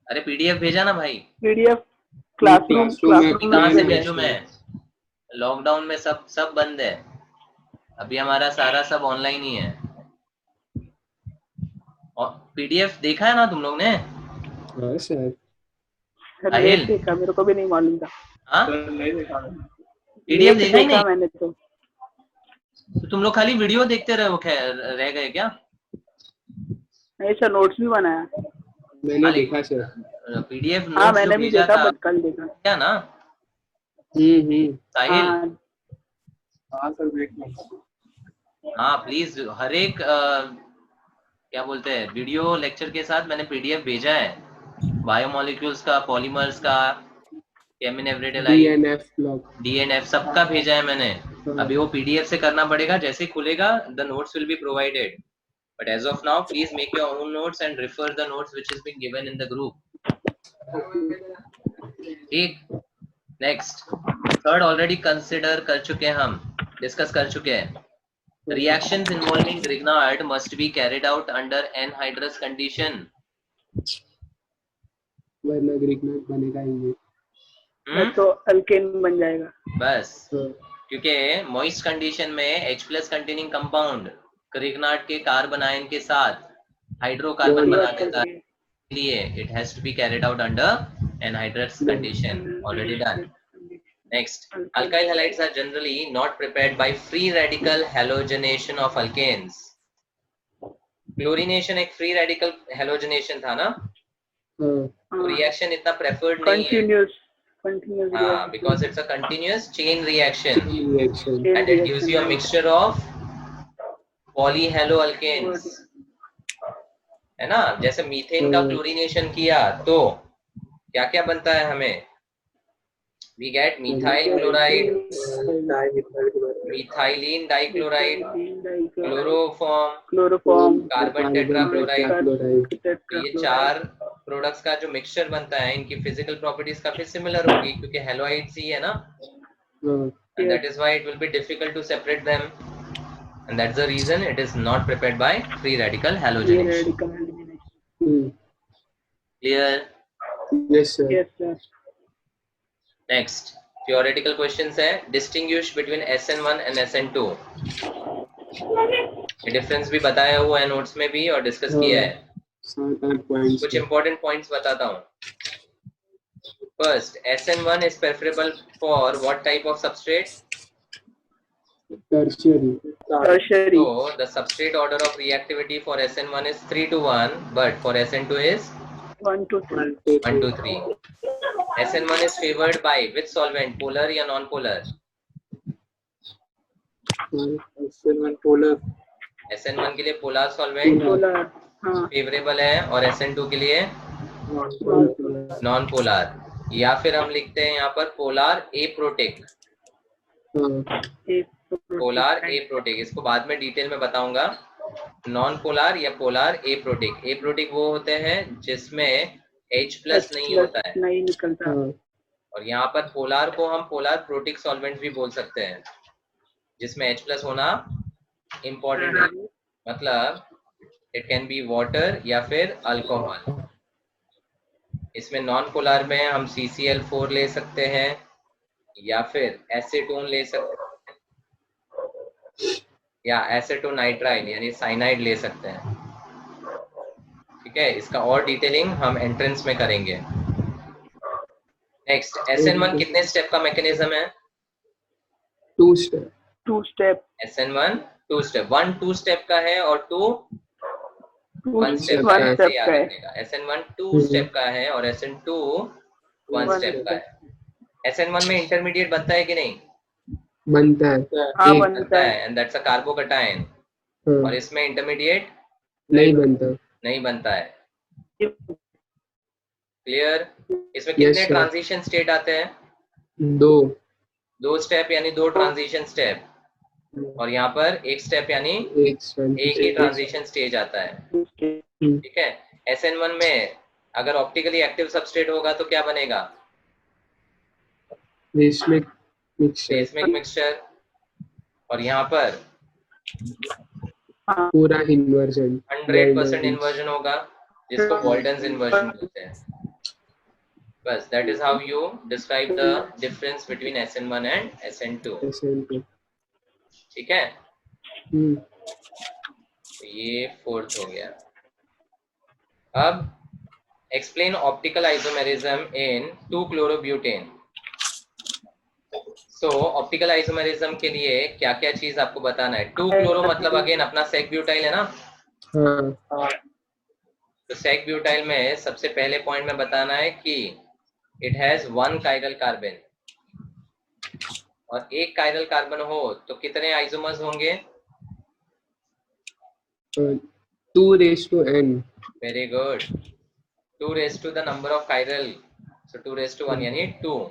अरे पीडीएफ भेजा ना भाई। पीडीएफ क्लासरूम कहाँ से भेजूं मैं? लॉकडाउन में सब बंद है, अभी हमारा सारा सब ऑनलाइन ही है। और पीडीएफ देखा है ना तुम लोग ने? साहिल देखा, मेरे को भी नहीं मालूम था। हाँ, पीडीएफ देखा ही नहीं मैंने तो तुम लोग खाली वीडियो देखते रह गए क्या? नहीं सर, नोट्स भी बनाया मैंने देखा सर, पीडीएफ नोट्स। हाँ मैंने भी देखा, बट कल देखा क्या ना साहिल? हाँ सर देख। हाँ प्लीज, हर एक क्या बोलते हैं वीडियो लेक्चर के साथ मैंने पीडीएफ भेजा है, बायोमोलिक्यूल्स का, पॉलीमर्स का, केमिन एवरीडे लाइफ, डीएनएफ सबका भेजा है मैंने। अभी वो पीडीएफ से करना पड़ेगा, जैसे खुलेगा the notes will be provided, but as of now please make your own notes and refer the notes which is been given in the group. ठीक, नेक्स्ट थर्ड ऑलरेडी कंसिडर कर चुके हैं, हम डिस्कस कर चुके हैं। Reactions involving Grignard must be carried out under anhydrous condition. वरना ग्रिग्नार्ड बनेगा ही नहीं। तो अल्केन बन जाएगा बस, क्योंकि moist condition में H+ containing compound ग्रिग्नार्ड के कार्बन आयन के साथ हाइड्रोकार्बन बना देता है, इसलिए it has to be carried out under anhydrous condition. Already done. Next, alkyl halides are generally not prepared by free radical halogenation of alkanes. Chlorination एक free radical halogenation था ना, तो reaction इतना preferred नहीं है, continuous because it's a continuous chain reaction and it gives you a mixture of polyhaloalkanes, है ना? जैसे मीथेन का क्लोरीनेशन किया तो क्या क्या बनता है हमें? We get methyl chloride, methylene dichloride, chloroform, carbon tetrachloride। तो ये चार प्रोडक्ट्स का जो मिक्सचर बनता है, इनकी फिजिकल प्रॉपर्टीज काफी सिमिलर होगी क्योंकि हेलोइड्स ही है ना, and that is why it will be difficult to separate them, and that's the reason it is not prepared by free radical halogenation. Clear? Yes sir. Yes sir. Next, theoretical questions है, distinguish between SN1 and SN2। ये डिफरेंस भी बताया हुआ है नोट्स में भी और डिस्कस किया है। कुछ इंपॉर्टेंट पॉइंट्स बताता हूँ। First, SN1 is preferable for what type of substrate? Tertiary. Tertiary. So the substrate order of reactivity for SN1 is 3:1, but for SN2 is 1:3. SN1 is favored by which solvent, polar या non-polar? SN1 polar. SN1 के लिए polar solvent फेवरेबल है और SN2 के लिए non-polar, या फिर हम लिखते हैं यहाँ पर polar aprotic। polar aprotic, इसको बाद में डिटेल में बताऊंगा। non-polar या polar aprotic। aprotic वो होते हैं जिसमें H+ नहीं होता है, नहीं निकलता। और यहाँ पर पोलार को हम पोलार प्रोटिक सॉल्वेंट भी बोल सकते हैं, जिसमें H+ होना इम्पोर्टेंट है, मतलब इट कैन बी वाटर या फिर अल्कोहल। इसमें नॉन पोलार में हम CCl4 ले सकते हैं या फिर एसीटोन ले सकते हैं या एसीटोनाइट्राइल यानी साइनाइड ले सकते हैं। ठीक है, इसका और डिटेलिंग हम एंट्रेंस में करेंगे। नेक्स्ट, SN1 कितने स्टेप का मैकेनिज्म है? 2 step. 2 step, SN1 2 step, 1 2 step का है और 2 1 स्टेप का 1 है, स्टेप याद का है। रखिएगा। SN1 2 स्टेप का है और SN2 1 स्टेप का है। SN1 में इंटरमीडिएट बनता है कि नहीं? बनता है। हाँ एक बनता है। And that's a carbocation. हाँ, और इसमें इंटरमीडिएट नहीं बनता। नहीं बनता है। क्लियर? इसमें Yes, कितने sir. ट्रांजिशन स्टेट आते हैं? 2 2 स्टेप यानी 2 ट्रांजिशन स्टेप, और यहाँ पर 1 स्टेप यानी एक ही ट्रांजिशन स्टेज आता है। ठीक है। SN1 में अगर ऑप्टिकली एक्टिव सबस्ट्रेट होगा तो क्या बनेगा? Racemic mixture. और यहाँ पर पूरा इन्वर्जन 100% इन्वर्जन होगा, जिसको वॉल्डन्स इन्वर्जन बोलते हैं। बस that is how you describe the difference between SN1 and SN2। ठीक है, तो ये 4th हो गया। अब explain optical isomerism in 2-chlorobutain। So optical isomerism के लिए क्या क्या चीज आपको बताना है? 2-chloro मतलब अगेन अपना सेक ब्यूटाइल है ना। तो सेक ब्यूटाइल में सबसे पहले पॉइंट में बताना है कि इट हैज 1 कायरल कार्बन, और एक कायरल कार्बन हो तो कितने आइसोमर्स होंगे? 2:n। Very good, 2 raised to the number of chiral, so 2 raised to 1 यानी 2।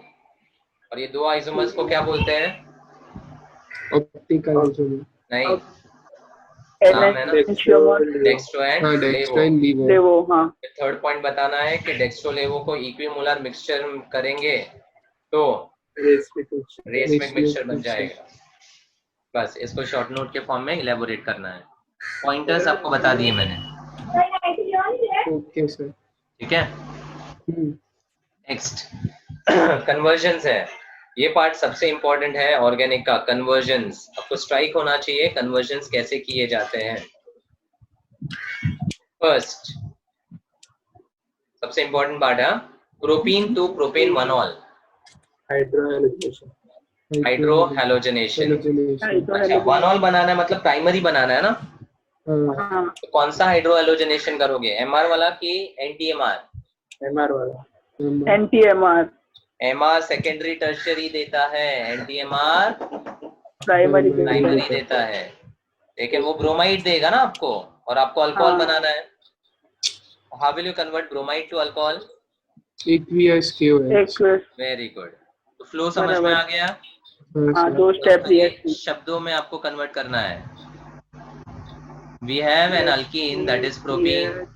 और ये दो आइसोमर्स को क्या बोलते हैं? ऑप्टिकल आइसोमर नहीं, नाम है ना, डेक्स्ट्रो एंड लेवो। हाँ। थर्ड पॉइंट बताना है कि डेक्स्ट्रो लेवो को इक्विमोलर मिक्सचर करेंगे तो रेसमिक मिक्सचर बन जाएगा। बस इसको शॉर्ट नोट के फॉर्म में इलेबोरेट करना है। पॉइंटर्स आपको बता दिए मैंने। ओके सर, ठीक है। नेक्स्ट कन्वर्जन्स है। ये पार्ट सबसे इंपॉर्टेंट है ऑर्गेनिक का, कन्वर्जन्स। आपको स्ट्राइक होना चाहिए कन्वर्जन्स कैसे किए जाते हैं। फर्स्ट सबसे इंपॉर्टेंट पार्ट है प्रोपीन टू प्रोपेन वनॉल, हाइड्रोहैलोजनेशन। अच्छा, वनॉल बनाना है मतलब प्राइमरी बनाना है ना। तो कौन सा हाइड्रोहैलोजनेशन करोगे, MR वाला कि NTMR? MR वाला। NTMR। MR सेकेंडरी टर्शियरी देता है, NTMR प्राइमरी देता है। लेकिन वो ब्रोमाइड देगा ना आपको, और आपको अल्कोहल बनाना है। How will you convert bromide to alcohol? aqueous KOH। Very good. तो फ्लो समझ में आ गया। हाँ, 2 स्टेप रिएक्शन। शब्दों में आपको कन्वर्ट करना है। We have an alkene that is propene.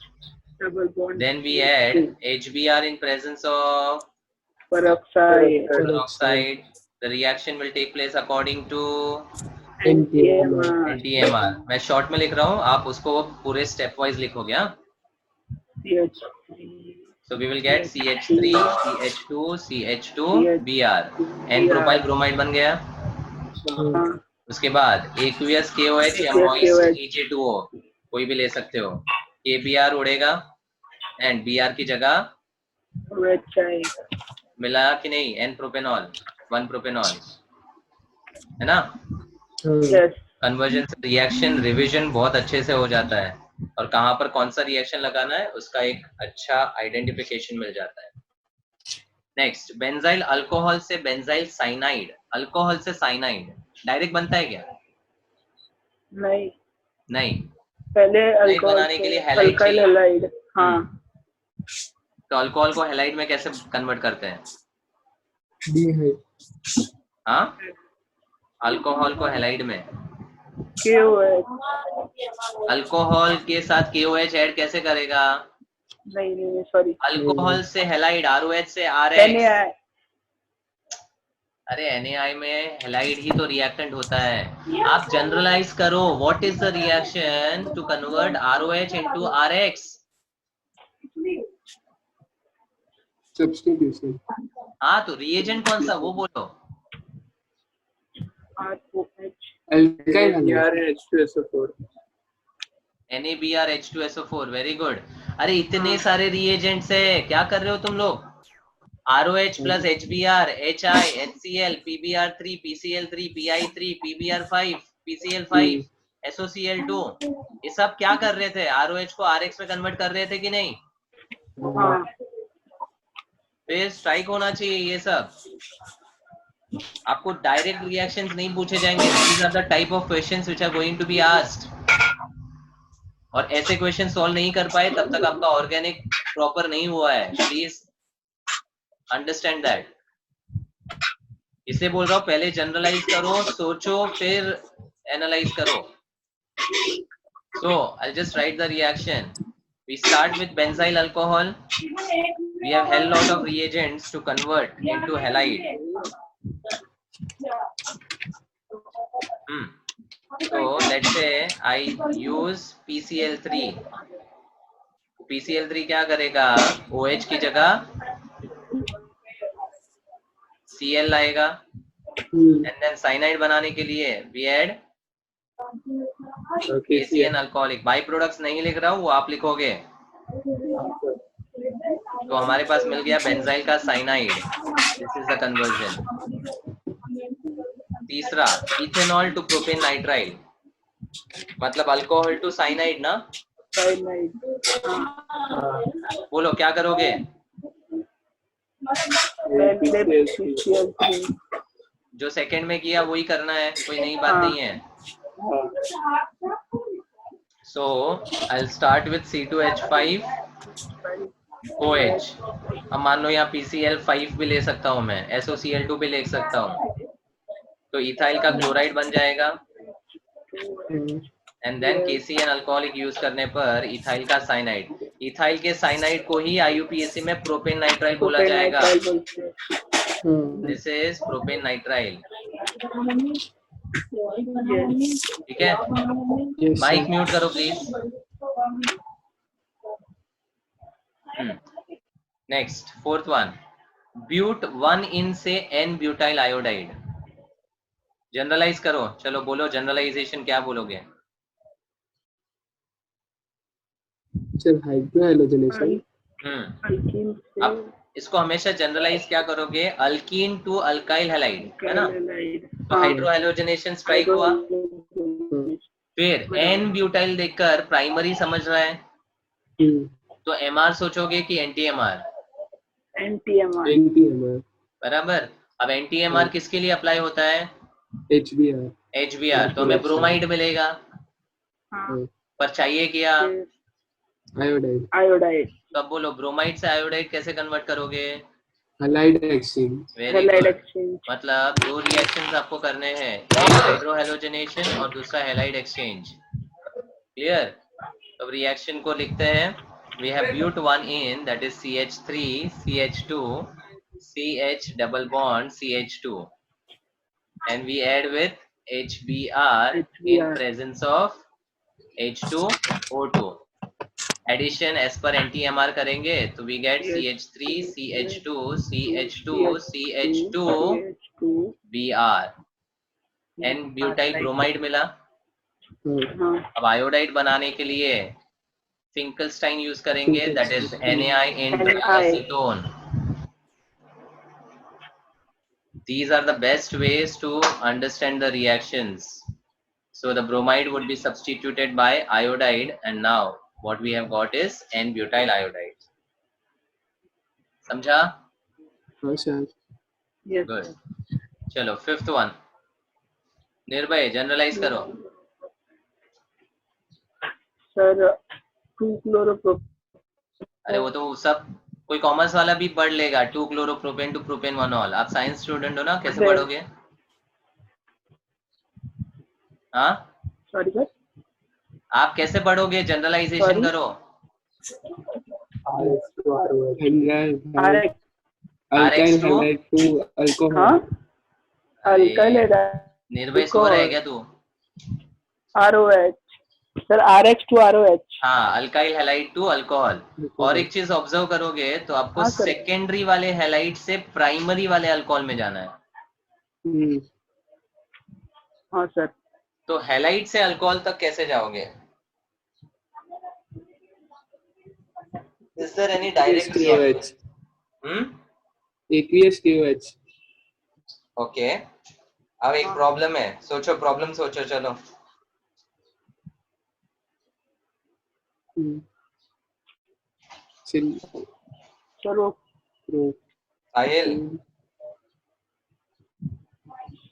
Then we add HBr in presence of peroxide. The reaction will take place according to NTMR। मैं शॉर्ट में लिख रहा हूँ, आप उसको पूरे स्टेप वाइज लिखोगे। हाँ, so we will get CH3 CH2 CH2 Br, N propyl bromide बन गया। उसके बाद aqueous KOH या moist EJ2O कोई भी ले सकते हो, KBr उड़ेगा एंड Br की जगह मिला कि नहीं, N प्रोपेनॉल 1 प्रोपेनॉल, है ना। कन्वर्जन से रिएक्शन रिवीजन बहुत अच्छे से हो जाता है, और कहाँ पर कौन सा रिएक्शन लगाना है उसका एक अच्छा आइडेंटिफिकेशन मिल जाता है। नेक्स्ट, बेंजाइल अल्कोहल से बेंजाइल साइनाइड। अल्कोहल से साइनाइड डायरेक्ट बनता है क्या? नहीं, पहले अल्कोहल बनाने के लिए हैलाइड चाहिए। हाँ। तो अल्कोहल को हैलाइड में कैसे कन्वर्ट करते हैं? हाँ, अल्कोहल को हैलाइड में अल्कोहल के साथ KOH ऐड कैसे करेगा? नहीं सॉरी, अल्कोहल से हैलाइड, ROH से RX। अरे NaI में हैलाइड ही तो रिएक्टेंट होता है। आप जनरलाइज करो, what is the reaction to convert ROH into RX? Substitution. हाँ, तो रिएजेंट कौन सा वो बोलो। NaBr H2SO4। Very good. अरे इतने सारे रिएजेंट्स है, क्या कर रहे हो तुम लोग? ROH plus HBr, HI, HCl, PBr3, PCl3, PI3, PBr5, PCl5, SOCl2, ये सब क्या कर रहे थे? ROH को RX में कन्वर्ट कर रहे थे कि नहीं? हाँ फिर स्ट्राइक होना चाहिए ये सब। आपको डायरेक्ट रिएक्शंस नहीं पूछे जाएंगे। These are the type of questions which are going to be asked. और ऐसे क्वेश्चन सॉल्व नहीं कर पाए तब तक आपका ऑर्गेनिक प्रॉपर नहीं हुआ है। Please understand that. इसलिए बोल रहा हूँ पहले जनरलाइज करो, सोचो, फिर एनालाइज करो। So I'll just write the reaction. We start with benzyl alcohol. We have hell lot of reagents to convert into halide. So let's say I use PCl3. PCl3 क्या करेगा? OH की जगह Cl लाएगा, and then cyanide बनाने के लिए we add KCN alcoholic. By products नहीं लिख रहा हूँ, वो आप लिखोगे। तो हमारे पास मिल गया बेंजाइल का cyanide. This is the conversion. तीसरा, इथेनॉल टू प्रोपेन नाइट्राइल, मतलब अल्कोहल टू साइनाइड ना? बोलो क्या करोगे? जो सेकंड में किया वही करना है, कोई नई बात नहीं है। So I'll start with C2H5 OH। अब मान लो यहाँ PCl5 भी ले सकता हूँ मैं, SOCl2 भी ले सकता हूँ, तो इथाइल का क्लोराइड बन जाएगा। And then KCN alcoholic use करने पर इथाइल का साइनाइड। इथाइल के साइनाइड को ही IUPAC में प्रोपेन नाइट्राइल बोला जाएगा। This is propane nitrile. ठीक है, माइक म्यूट करो please. Next, fourth one, but 1 से N ब्यूटाइल आयोडाइड। जनरलाइज करो, चलो बोलो जनरलाइजेशन क्या बोलोगे? सर हाइड्रोहैलोजनेशन। अब इसको हमेशा जनरलाइज क्या करोगे? अल्कीन टू अल्काइल हैलाइड, है ना? तो हाइड्रोहैलोजनेशन स्ट्राइक हुआ। फिर N ब्यूटाइल देखकर प्राइमरी समझ रहा है, तो MR सोचोगे कि NTMR? NTMR बराबर। अब NTMR किसके लिए अप्लाई होता है? HBr। तो हमें ब्रोमाइड मिलेगा, पर चाहिए क्या? आयोडाइड। तो अब बोलो ब्रोमाइड से आयोडाइड कैसे कन्वर्ट करोगे? Halide exchange. Very good. मतलब दो रिएक्शंस आपको करने हैं, एक हाइड्रोहैलोजनेशन और दूसरा हैलाइड एक्सचेंज। क्लियर? अब रिएक्शन को लिखते हैं। We have but 1 in, that is CH3 CH2 CH double bond CH2, and we add with HBr in presence of H2O2. Addition as per NTMR करेंगे तो we get CH3 CH2 CH2 CH2 Br, N butyl bromide मिला। अब आयोडाइड बनाने के लिए फिंकलस्टाइन यूज करेंगे, that is NaI into acetone. These are the best ways to understand the reactions. So the bromide would be substituted by iodide, and now what we have got is N-butyl iodide. समझा? Good. चलो फिफ्थ वन, निर्भय जनरलाइज करो। Sir 2-chloropropan। अरे वो तो सब कोई कॉमर्स वाला भी पढ़ लेगा। 2-chloropropan to propane 1-ol। आप साइंस स्टूडेंट हो ना, कैसे पढ़ोगे? हाँ, सॉरी सर, आप कैसे पढ़ोगे? जनरलाइजेशन करो। निर्भय सो रहा है क्या तू? ROH sir, RX to ROH। हाँ, अल्काइल हैलाइड टू अल्कोहल। और एक चीज ऑब्जर्व करोगे तो आपको सेकेंडरी वाले हैलाइड से प्राइमरी वाले अल्कोहल में जाना है। हाँ सर। तो हैलाइड से अल्कोहल तक कैसे जाओगे? Is there any direct reaction? aqueous KOH. Okay, अब एक प्रॉब्लम है, सोचो प्रॉब्लम सोचो, चलो। चलो साहिल,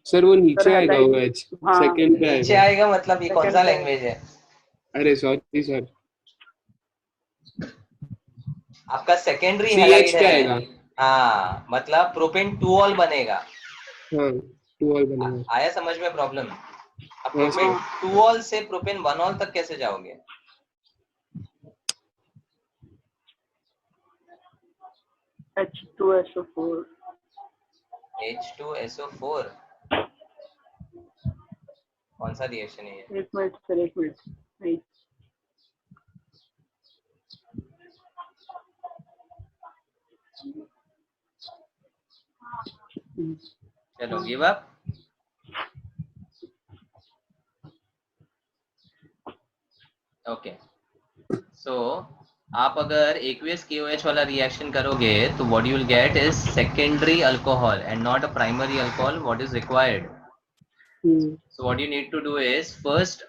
सर वो नीचे सर, आएगा highlight- OH, हाँ, सेकंड पे नीचे आएगा। आएगा मतलब ये कौन Second सा पे। लैंग्वेज है? अरे सॉरी सर, आपका सेकेंडरी CH हैलाइड पे है। आएगा। हाँ, मतलब प्रोपेन 2 ऑल बनेगा। हाँ 2 बनेगा। आया समझ में प्रॉब्लम? अब हाँ, प्रोपेन सर। 2 ऑल से प्रोपेन 1 ऑल तक कैसे जाओगे? H2SO4। H2SO4 कौन सा रिएक्शन है ये? एक मिनट सर, एक मिनट। नहीं, चलो गिव अप। ओके, सो आप अगर एक्वियस KOH वाला रिएक्शन करोगे तो what you will get is secondary alcohol and not a primary alcohol what is required. So what you need to do is first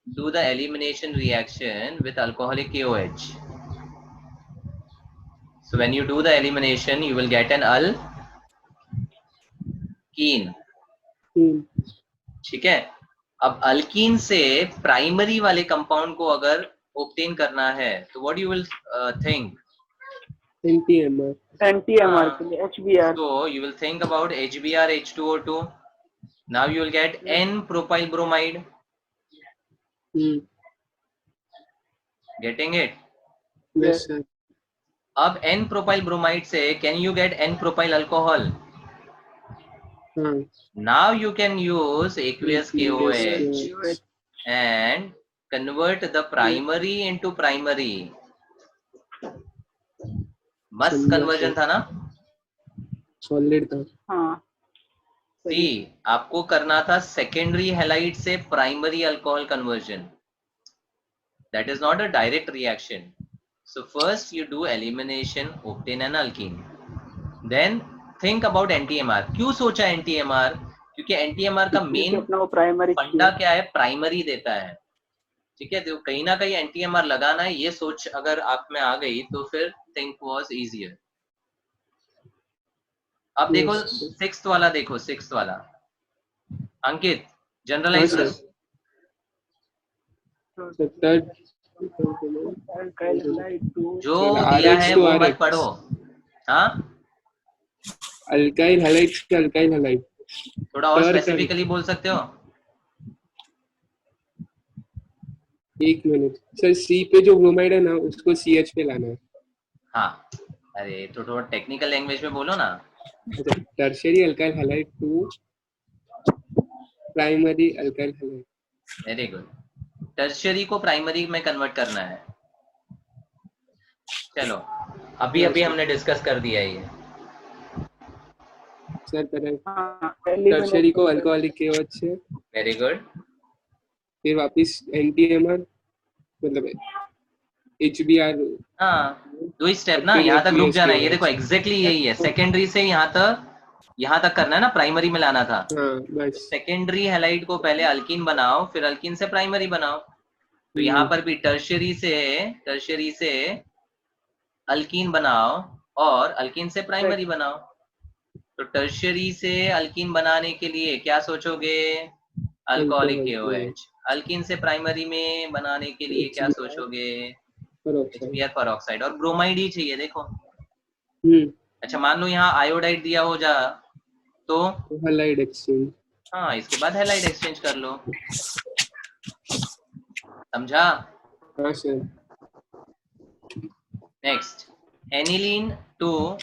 do the elimination reaction with alcoholic KOH. So when you do the elimination, you will get an alkene. ठीक है. अब अल्कीन से प्राइमरी वाले कंपाउंड को अगर ऑब्टेन करना है तो what you will think? NTMR. NTMR के लिए HBr। So you will think about HBr H2O2. Now you will get N-propyl bromide. Getting it? Yes sir. अब N-propyl bromide से can you get N-propyl alcohol? Now you can use aqueous KOH and convert the primary into primary. मस्त कन्वर्जन था ना? सॉलिड था। हाँ, सी आपको करना था सेकेंडरी हैलाइड से primary alcohol conversion. That is not a direct reaction. So first you do elimination, obtain an alkene. Then think about NTMR. क्यों सोचा NTMR? क्योंकि NTMR का मेन अपना वो प्राइमरी फंडा क्या है? प्राइमरी देता है. ठीक है, तो कहीं ना कहीं NTMR लगाना है, ये सोच अगर आप में आ गई तो फिर think was easier. अब देखो सिक्स्थ वाला, देखो सिक्स्थ वाला. अंकित जनरलाइज कर. जो दिया है वो मत पढ़ो. हाँ, अल्काइल हैलाइड, अल्काइल हैलाइड थोड़ा और स्पेसिफिकली बोल सकते हो? एक मिनट सर, सी पे जो ब्रोमाइड है ना उसको CH पे लाना है. हाँ, अरे तो थोड़ा टेक्निकल लैंग्वेज में बोलो ना. Tertiary alkyl halide to primary alkyl halide. Very good. Tertiary को प्राइमरी में कन्वर्ट करना है. चलो अभी अभी हमने डिस्कस कर दिया ये. सर टर्शियरी को अल्कोहलिक KOH से. Very good. फिर वापस NTMR मतलब HBr. हाँ, दो ही स्टेप ना, यहाँ तक रुक जाना है. ये देखो एग्जैक्टली यही है. सेकेंडरी से यहाँ तक करना है ना, प्राइमरी में लाना था. सेकेंडरी हैलाइड को पहले अल्कीन बनाओ, फिर अल्कीन से प्राइमरी बनाओ. तो यहाँ पर भी टर्शियरी से अल्कीन बनाओ और अल्कीन से प्राइमरी बनाओ. तो टर्शियरी से अल्कीन बनाने के लिए क्या सोचोगे? Alcoholic KOH. अल्कीन से प्राइमरी में बनाने के लिए क्या सोचोगे? HBr peroxide. और ब्रोमाइड ही चाहिए. देखो अच्छा, मान लो यहाँ आयोडाइड दिया हो जा तो हैलाइड एक्सचेंज. हाँ, इसके बाद हैलाइड एक्सचेंज कर लो. समझा? हाँ sir. Next, aniline to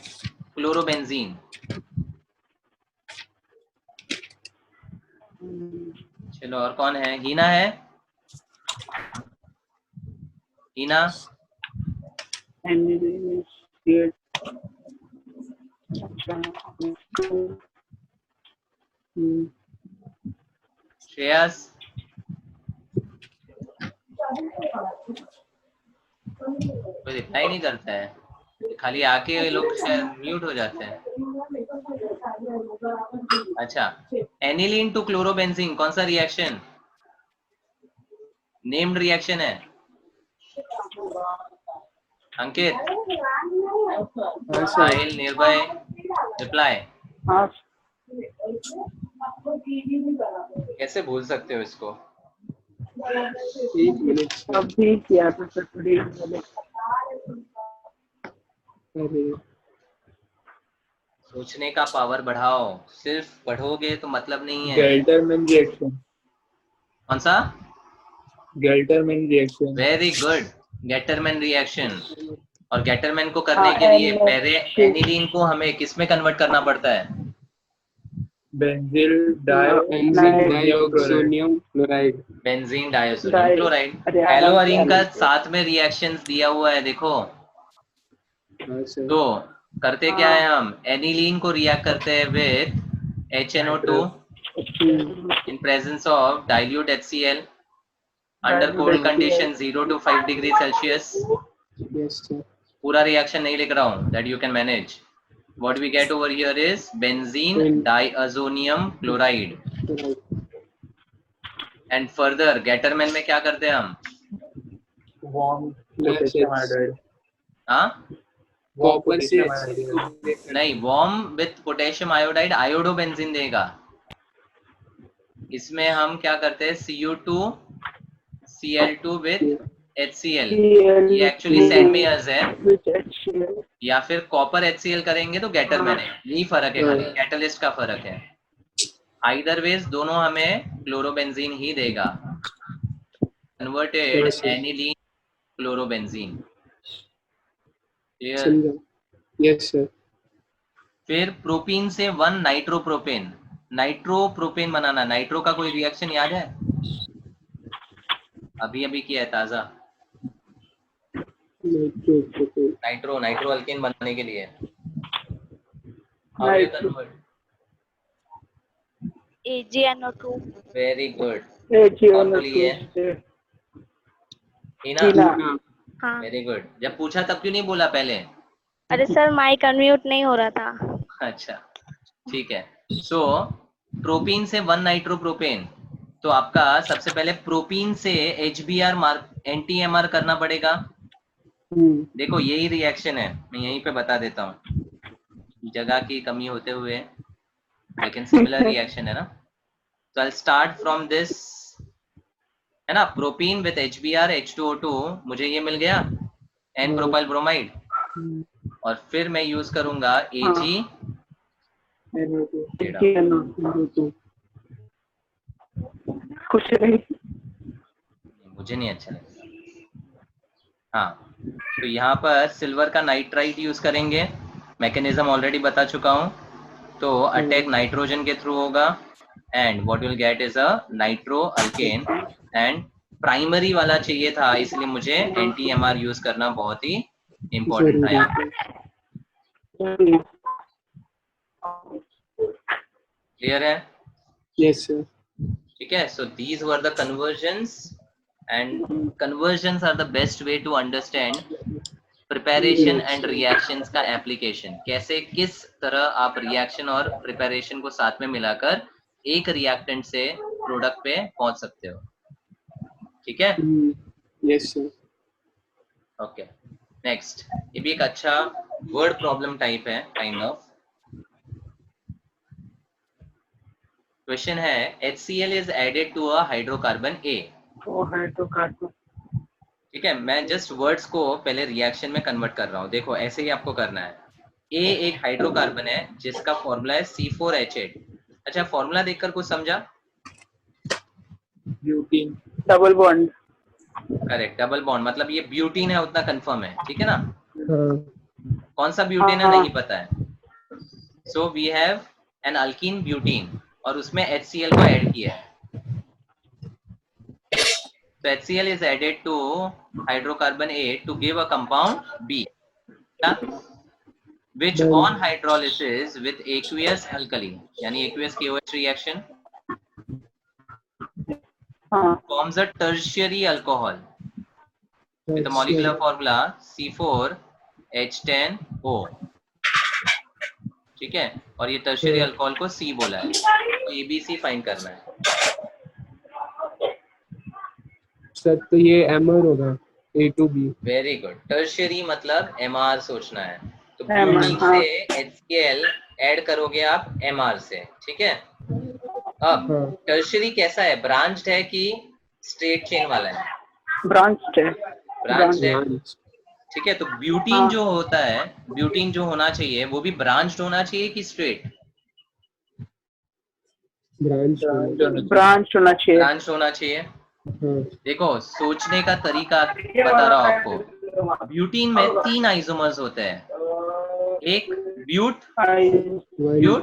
chlorobenzene. चलो और कौन है? हीना है? हीना, श्रेयस, कोई रिप्लाई नहीं करता है. खाली आके ये लोग म्यूट हो जाते हैं। अच्छा, एनिलीन टू क्लोरोबेंजीन कौन सा रिएक्शन? नेम्ड रिएक्शन है अंकित। हाँ सर। साहिल, निर्भय, रिप्लाई। हाँ कैसे भूल सकते हो इसको? 1 मिनट सर। अभी किया था सर, थोड़ी पहले। अरे सोचने का पावर बढ़ाओ, सिर्फ पढ़ोगे तो मतलब नहीं है। Gattermann reaction. कौन सा? Gattermann reaction. Very good, Gattermann reaction. और गेटरमैन को करने के लिए पहले एनिलीन को हमें किसमें कन्वर्ट करना पड़ता है? बेंजीन नहीं। Diazonium chloride. Benzene diazonium chloride. अरे एलोअरीन का साथ में रिएक्शंस दिया हुआ है देखो। हाँ सर। तो करते क्या है, हम एनिलीन को रिएक्ट करते हैं with HNO2 in presence of dilute HCl under cold condition 0 to 5 degree Celsius. Yes sir. पूरा रिएक्शन नहीं लिख रहा हूँ, that you can manage. What we get over here is benzene diazonium chloride. And further Gattermann में क्या करते हैं हम? हाँ कॉपर से नहीं, warm with potassium iodide iodobenzene देगा। इसमें हम क्या करते हैं, Cu2 Cl2 विथ HCl, ये एक्चुअली सेंट मेयर्स है, या फिर कॉपर HCl करेंगे तो गेटरमैन है। यही फर्क है, खाली कैटलिस्ट का फर्क है। आइदर वेज दोनों हमें क्लोरोबेंजीन ही देगा, converted aniline chlorobenzene. Yes sir. फिर प्रोपीन से 1 नाइट्रोप्रोपेन। नाइट्रोप्रोपेन बनाना, नाइट्रो का कोई रिएक्शन याद है? अभी अभी किया है ताजा। नाइट्रो अल्केन बनाने के लिए AgNO2। वेरी गुड, हाँ। Very good. जब पूछा तब क्यों नहीं बोला पहले? अरे सर माइक अनम्यूट नहीं हो रहा था। अच्छा ठीक है। सो प्रोपीन से 1 नाइट्रोप्रोपेन, तो आपका सबसे पहले प्रोपीन से HBr मार्क NTMR करना पड़ेगा। देखो यही रिएक्शन है, मैं यहीं पे बता देता हूँ, जगह की कमी होते हुए, लेकिन सिमिलर रिएक्शन है ना। तो आई स्टार्ट फ्रॉम दिस, है ना, प्रोपीन विथ HBr H2O2, मुझे ये मिल गया N प्रोपाइल ब्रोमाइड, और फिर मैं यूज करूंगा Ag कुछ नहीं, मुझे नहीं अच्छा लगता। हाँ, तो यहाँ पर सिल्वर का नाइट्राइट यूज करेंगे, मैकेनिज्म ऑलरेडी बता चुका हूँ। तो अटैक नाइट्रोजन के थ्रू होगा, and what will get is a nitro alkane, and primary वाला चाहिए था, इसलिए मुझे NTMR यूज करना बहुत ही इम्पोर्टेंट था यहाँ। क्लियर है? Yes sir. ठीक है। So these were the conversions, and conversions are the best way to understand preparation and reactions का एप्लीकेशन। कैसे, किस तरह आप रिएक्शन और प्रिपरेशन को साथ में मिलाकर एक रिएक्टेंट से प्रोडक्ट पे पहुंच सकते हो। ठीक है? Yes sir. Okay, next. ये भी एक अच्छा वर्ड प्रॉब्लम टाइप है, काइंड ऑफ। क्वेश्चन है, HCl is added to a hydrocarbon A। ठीक है, मैं जस्ट वर्ड्स को पहले रिएक्शन में कन्वर्ट कर रहा हूँ। देखो ऐसे ही आपको करना है। A एक हाइड्रोकार्बन है जिसका फॉर्मूला है C4H8। अच्छा, फॉर्मूला देखकर कुछ समझा? Butene. Double bond. Correct, double bond, मतलब ये ब्यूटीन है, उतना कंफर्म है। ठीक है ना? हाँ। कौन सा ब्यूटीन है नहीं पता है। So we have an alkene butene, और उसमें HCl को ऐड किया है। So HCl is added to hydrocarbon A to give a compound B, which on hydrolysis with aqueous alkali, यानी aqueous KOH reaction, forms a tertiary alcohol with a molecular formula H10O, ठीक है, और ये टर्शियरी अल्कोहल को C बोला है, तो ABC फाइंड करना है। सर तो ये MR होगा, A to B। Very good, tertiary मतलब MR सोचना है, तो MR, ब्यूटीन हाँ। से HCl ऐड करोगे आप MR से, ठीक है। अब हाँ। टर्शियरी कैसा है, ब्रांच्ड है कि स्ट्रेट चेन वाला है? ब्रांच है। ब्रांच्ड है, ब्रांच। ठीक है। तो ब्यूटीन हाँ। जो होता है, ब्यूटीन जो होना चाहिए वो भी ब्रांच्ड होना चाहिए कि स्ट्रेट? ब्रांच ब्रांच होना चाहिए। ब्रांच होना चाहिए। हाँ। देखो सोचने का तरीका बता रहा हूँ आपको, ब्यूटीन में 3 आइसोमर्स होते हैं, एक ब्यूट, ब्यूट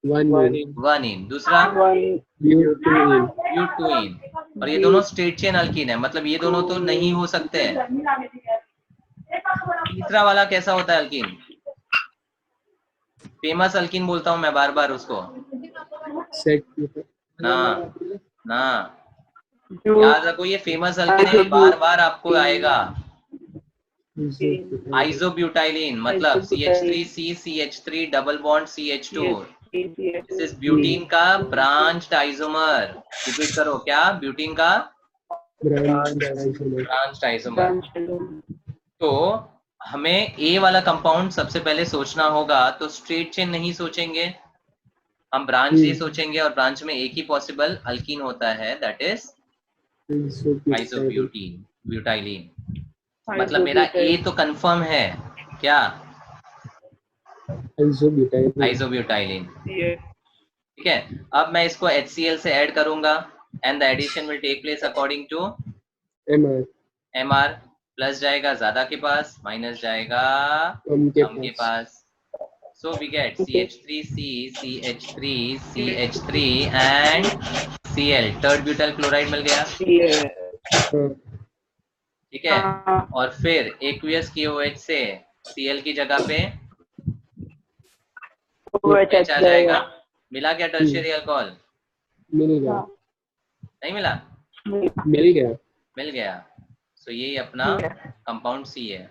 1 इन, दूसरा ब्यूट 2 इन, और ये दोनों स्ट्रेट चेन अल्कीन है, मतलब ये दोनों तो नहीं हो सकते हैं। तीसरा वाला कैसा होता है अल्कीन? फेमस अल्कीन बोलता हूं मैं बार बार उसको, ना ना, याद रखो ये फेमस अल्कीन है, बार बार आपको आएगा। आइसोब्यूटाइलिन मतलब CH3C CH3 double bond CH2, this is butene का ब्रांच्ड आइसोमर। रिपीट करो, क्या? ब्यूटीन का ब्रांच्ड आइसोमर। तो हमें A वाला कंपाउंड सबसे पहले सोचना होगा, तो स्ट्रेट चेन नहीं सोचेंगे हम, ब्रांच ये सोचेंगे, और ब्रांच में एक ही पॉसिबल अल्कीन होता है, दैट इज आइसोब्यूटीन ब्यूटाइलिन। मतलब मेरा A तो कंफर्म है, क्या? आइसोब्यूटाइलिन, ठीक है। अब मैं इसको HCl से ऐड करूंगा, and the addition will take place according to MR। Plus जाएगा ज्यादा के पास, माइनस जाएगा कम के पास। So we get CH3C, CH3, CH3 and Cl, third butyl chloride मिल गया, ठीक है। और फिर aqueous KOH से Cl की जगह पे OH आ जाएगा। मिला क्या टर्शियरी अल्कोहल? नहीं मिला? मिल गया। So यही अपना कंपाउंड C है।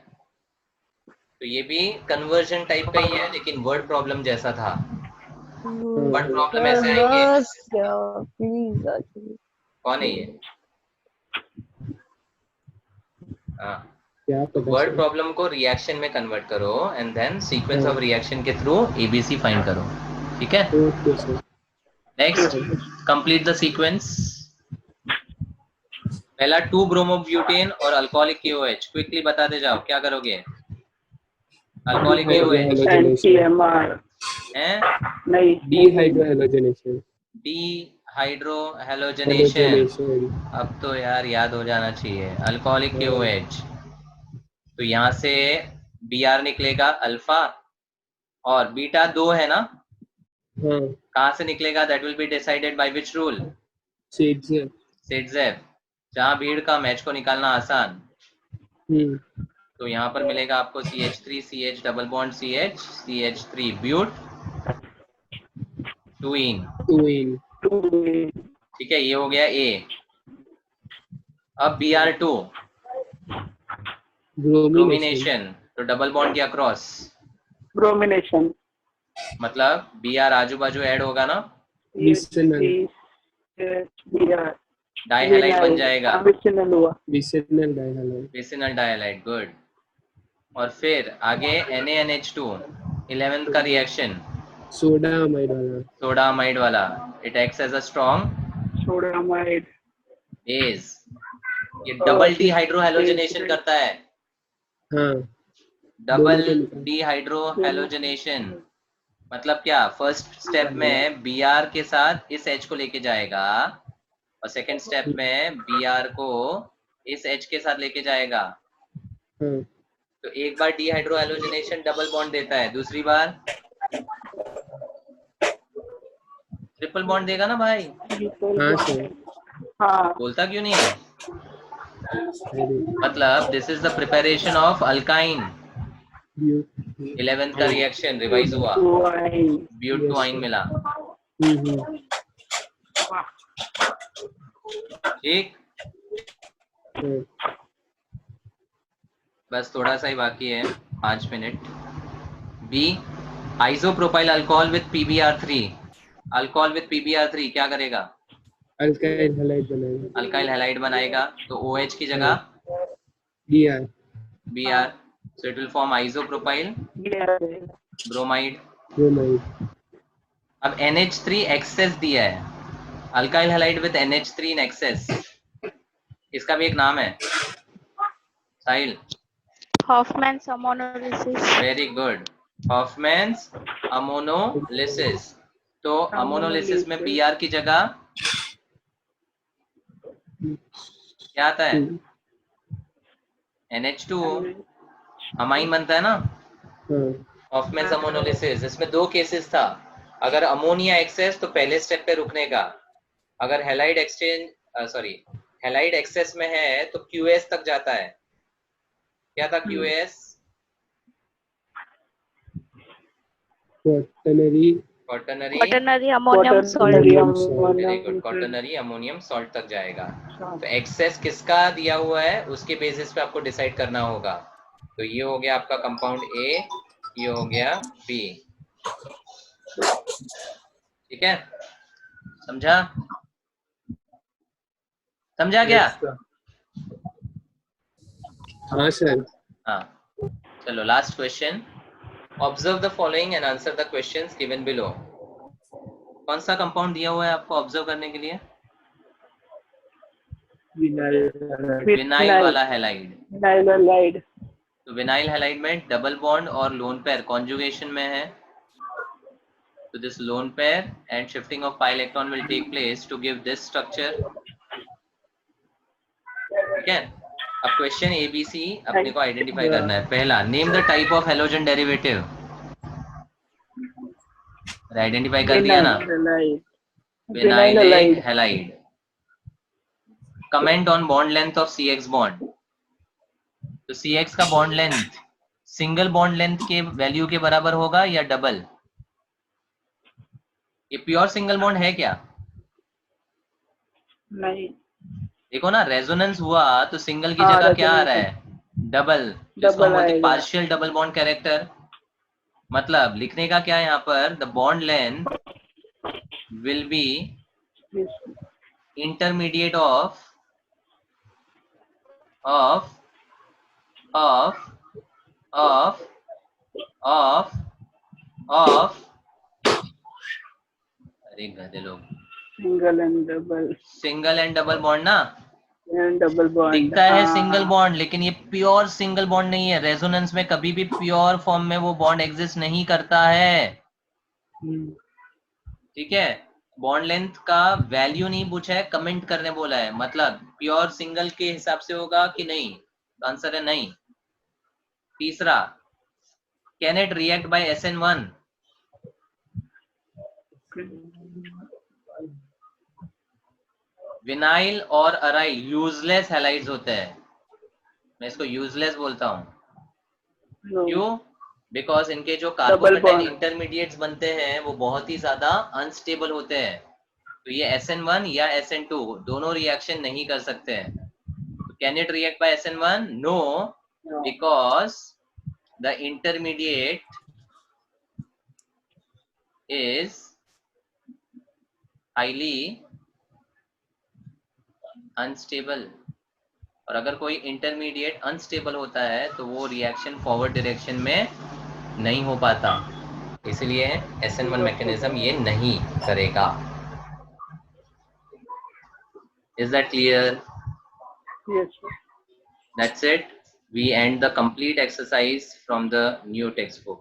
तो ये भी कन्वर्जन टाइप का ही है, लेकिन वर्ड प्रॉब्लम जैसा था। वर्ड प्रॉब्लम ऐसे आएंगे। कौन है ये? वर्ड प्रॉब्लम को रिएक्शन में कन्वर्ट करो, and then sequence of reaction के थ्रू ABC फाइंड करो, ठीक है। Next, complete the sequence. पहला 2 ब्रोमोब्यूटेन और अल्कोहलिक KOH, क्विकली बताते जाओ, क्या करोगे? अल्कोहलिक KOH हैं? नहीं, डिहाइड्रोहैलोजनेशन। अब तो यार याद हो जाना चाहिए। अल्कोहलिक KOH, तो यहाँ से Br निकलेगा अल्फा, और बीटा 2 है ना, कहाँ से निकलेगा? That will be decided by which rule? Saytzeff, जहाँ भीड़ का मैच को निकालना आसान। तो यहाँ पर मिलेगा आपको CH3 CH double bond CH CH3 but 2 ene, ठीक है। ये हो गया A। अब Br2 ब्रोमिनेशन, तो डबल बॉन्ड के अक्रॉस ब्रोमिनेशन, मतलब Br आजू बाजू ऐड होगा ना, डाइहैलाइड बन जाएगा, विसिनल डाइहैलाइड, गुड। और फिर आगे NaNH2 11th का रिएक्शन, सोडा अमाइड वाला, it acts as a strong sodamide base. ये डबल डिहाइड्रोहैलोजनेशन करता है, डबल डिहाइड्रोहैलोजनेशन मतलब क्या? फर्स्ट स्टेप में Br के साथ इस H को लेके जाएगा, और सेकंड स्टेप में Br को इस H के साथ लेके जाएगा। तो एक बार डिहाइड्रोहैलोजनेशन डबल बॉन्ड देता है, दूसरी बार ट्रिपल बॉन्ड देगा ना भाई? बोलता क्यों नहीं है? मतलब this is the preparation of alkyne. 11th का रिएक्शन रिवाइज हुआ, ब्यूट टू आइन मिला, ठीक। बस थोड़ा सा ही बाकी है, 5 minute. B, isopropyl alcohol with PbR3। Alcohol with PbR3 क्या करेगा? अल्काइल हैलाइड बनाएगा। अल्काइल हैलाइड बनाएगा, तो OH की जगह Br। Br, so it will form isopropyl bromide। Bromide. अब NH3 एक्सेस दिया है, alkyl halide with NH3 in excess, इसका भी एक नाम है Sahil. Hoffman's ammonolysis। Very good, Hoffman's ammonolysis. तो अमोनोलिसिस में Br की जगह क्या आता है? NH2 अमाइन बनता है ना, हॉफमैन्स अमोनोलिसिस। इसमें 2 केसेस था, अगर अमोनिया एक्सेस तो पहले स्टेप पे रुकने का, अगर हैलाइड हैलाइड एक्सेस में है तो QS तक जाता है। क्या था QS? Quaternary ammonium salt। Very good, quaternary ammonium salt तक जाएगा। तो एक्सेस किसका दिया हुआ है उसके बेसिस पे आपको डिसाइड करना होगा। तो ये हो गया आपका कंपाउंड A, ये हो गया B। ठीक है, समझा? समझा क्या? हाँ सर। हाँ, चलो last question. Observe the following and answer the questions given below. कौन सा कंपाउंड दिया हुआ है आपको ऑब्जर्व करने के लिए? विनाइल वाला हैलाइड। तो विनाइल हैलाइड में डबल बॉन्ड और लोन पेयर कॉन्जुगेशन में है, तो this lone pair and shifting of pi electron will take place to give this structure. ठीक है, अब क्वेश्चन ABC अपने को आइडेंटिफाई करना है। पहला, name the type of halogen derivative. Identify कर दिया ना, vinylic halide. Comment on bond length of CX bond. तो CX का bond length single bond length के वैल्यू के बराबर होगा या डबल? ये प्योर सिंगल बॉन्ड है क्या? नहीं। देखो ना, रेजोनेंस हुआ तो सिंगल की जगह क्या आ रहा है? डबल, जिसको हम बोलते हैं पार्शियल डबल बॉन्ड कैरेक्टर। मतलब लिखने का क्या है यहाँ पर, the bond length will be intermediate of अरे गधे लोग, सिंगल एंड डबल बॉन्ड ना डबल बॉन्ड दिखता है, सिंगल बॉन्ड, लेकिन ये प्योर सिंगल बॉन्ड नहीं है। रेजोनेंस में कभी भी प्योर फॉर्म में वो बॉन्ड एग्जिस्ट नहीं करता है। ठीक है, बॉन्ड लेंथ का वैल्यू नहीं पूछा है, कमेंट करने बोला है। मतलब प्योर सिंगल के हिसाब से होगा कि नहीं? आंसर है नहीं। तीसरा, can it react by SN1? Vinyl और अराइल यूजलेस हैलाइड्स होते हैं, मैं इसको यूजलेस बोलता हूँ। क्यों? बिकॉज इनके जो कार्बोकेटाइन इंटरमीडिएट्स बनते हैं वो बहुत ही ज्यादा अनस्टेबल होते हैं। तो ये SN1 या SN2 दोनों रिएक्शन नहीं कर सकते हैं। तो can it react by SN1? No, because the intermediate is highly unstable. और अगर कोई इंटरमीडिएट अनस्टेबल होता है तो वो रिएक्शन फॉरवर्ड डायरेक्शन में नहीं हो पाता, इसलिए SN1 मैकेनिज्म ये नहीं करेगा। Is that clear? Yes, sir. That's it. We end the complete exercise from the new textbook.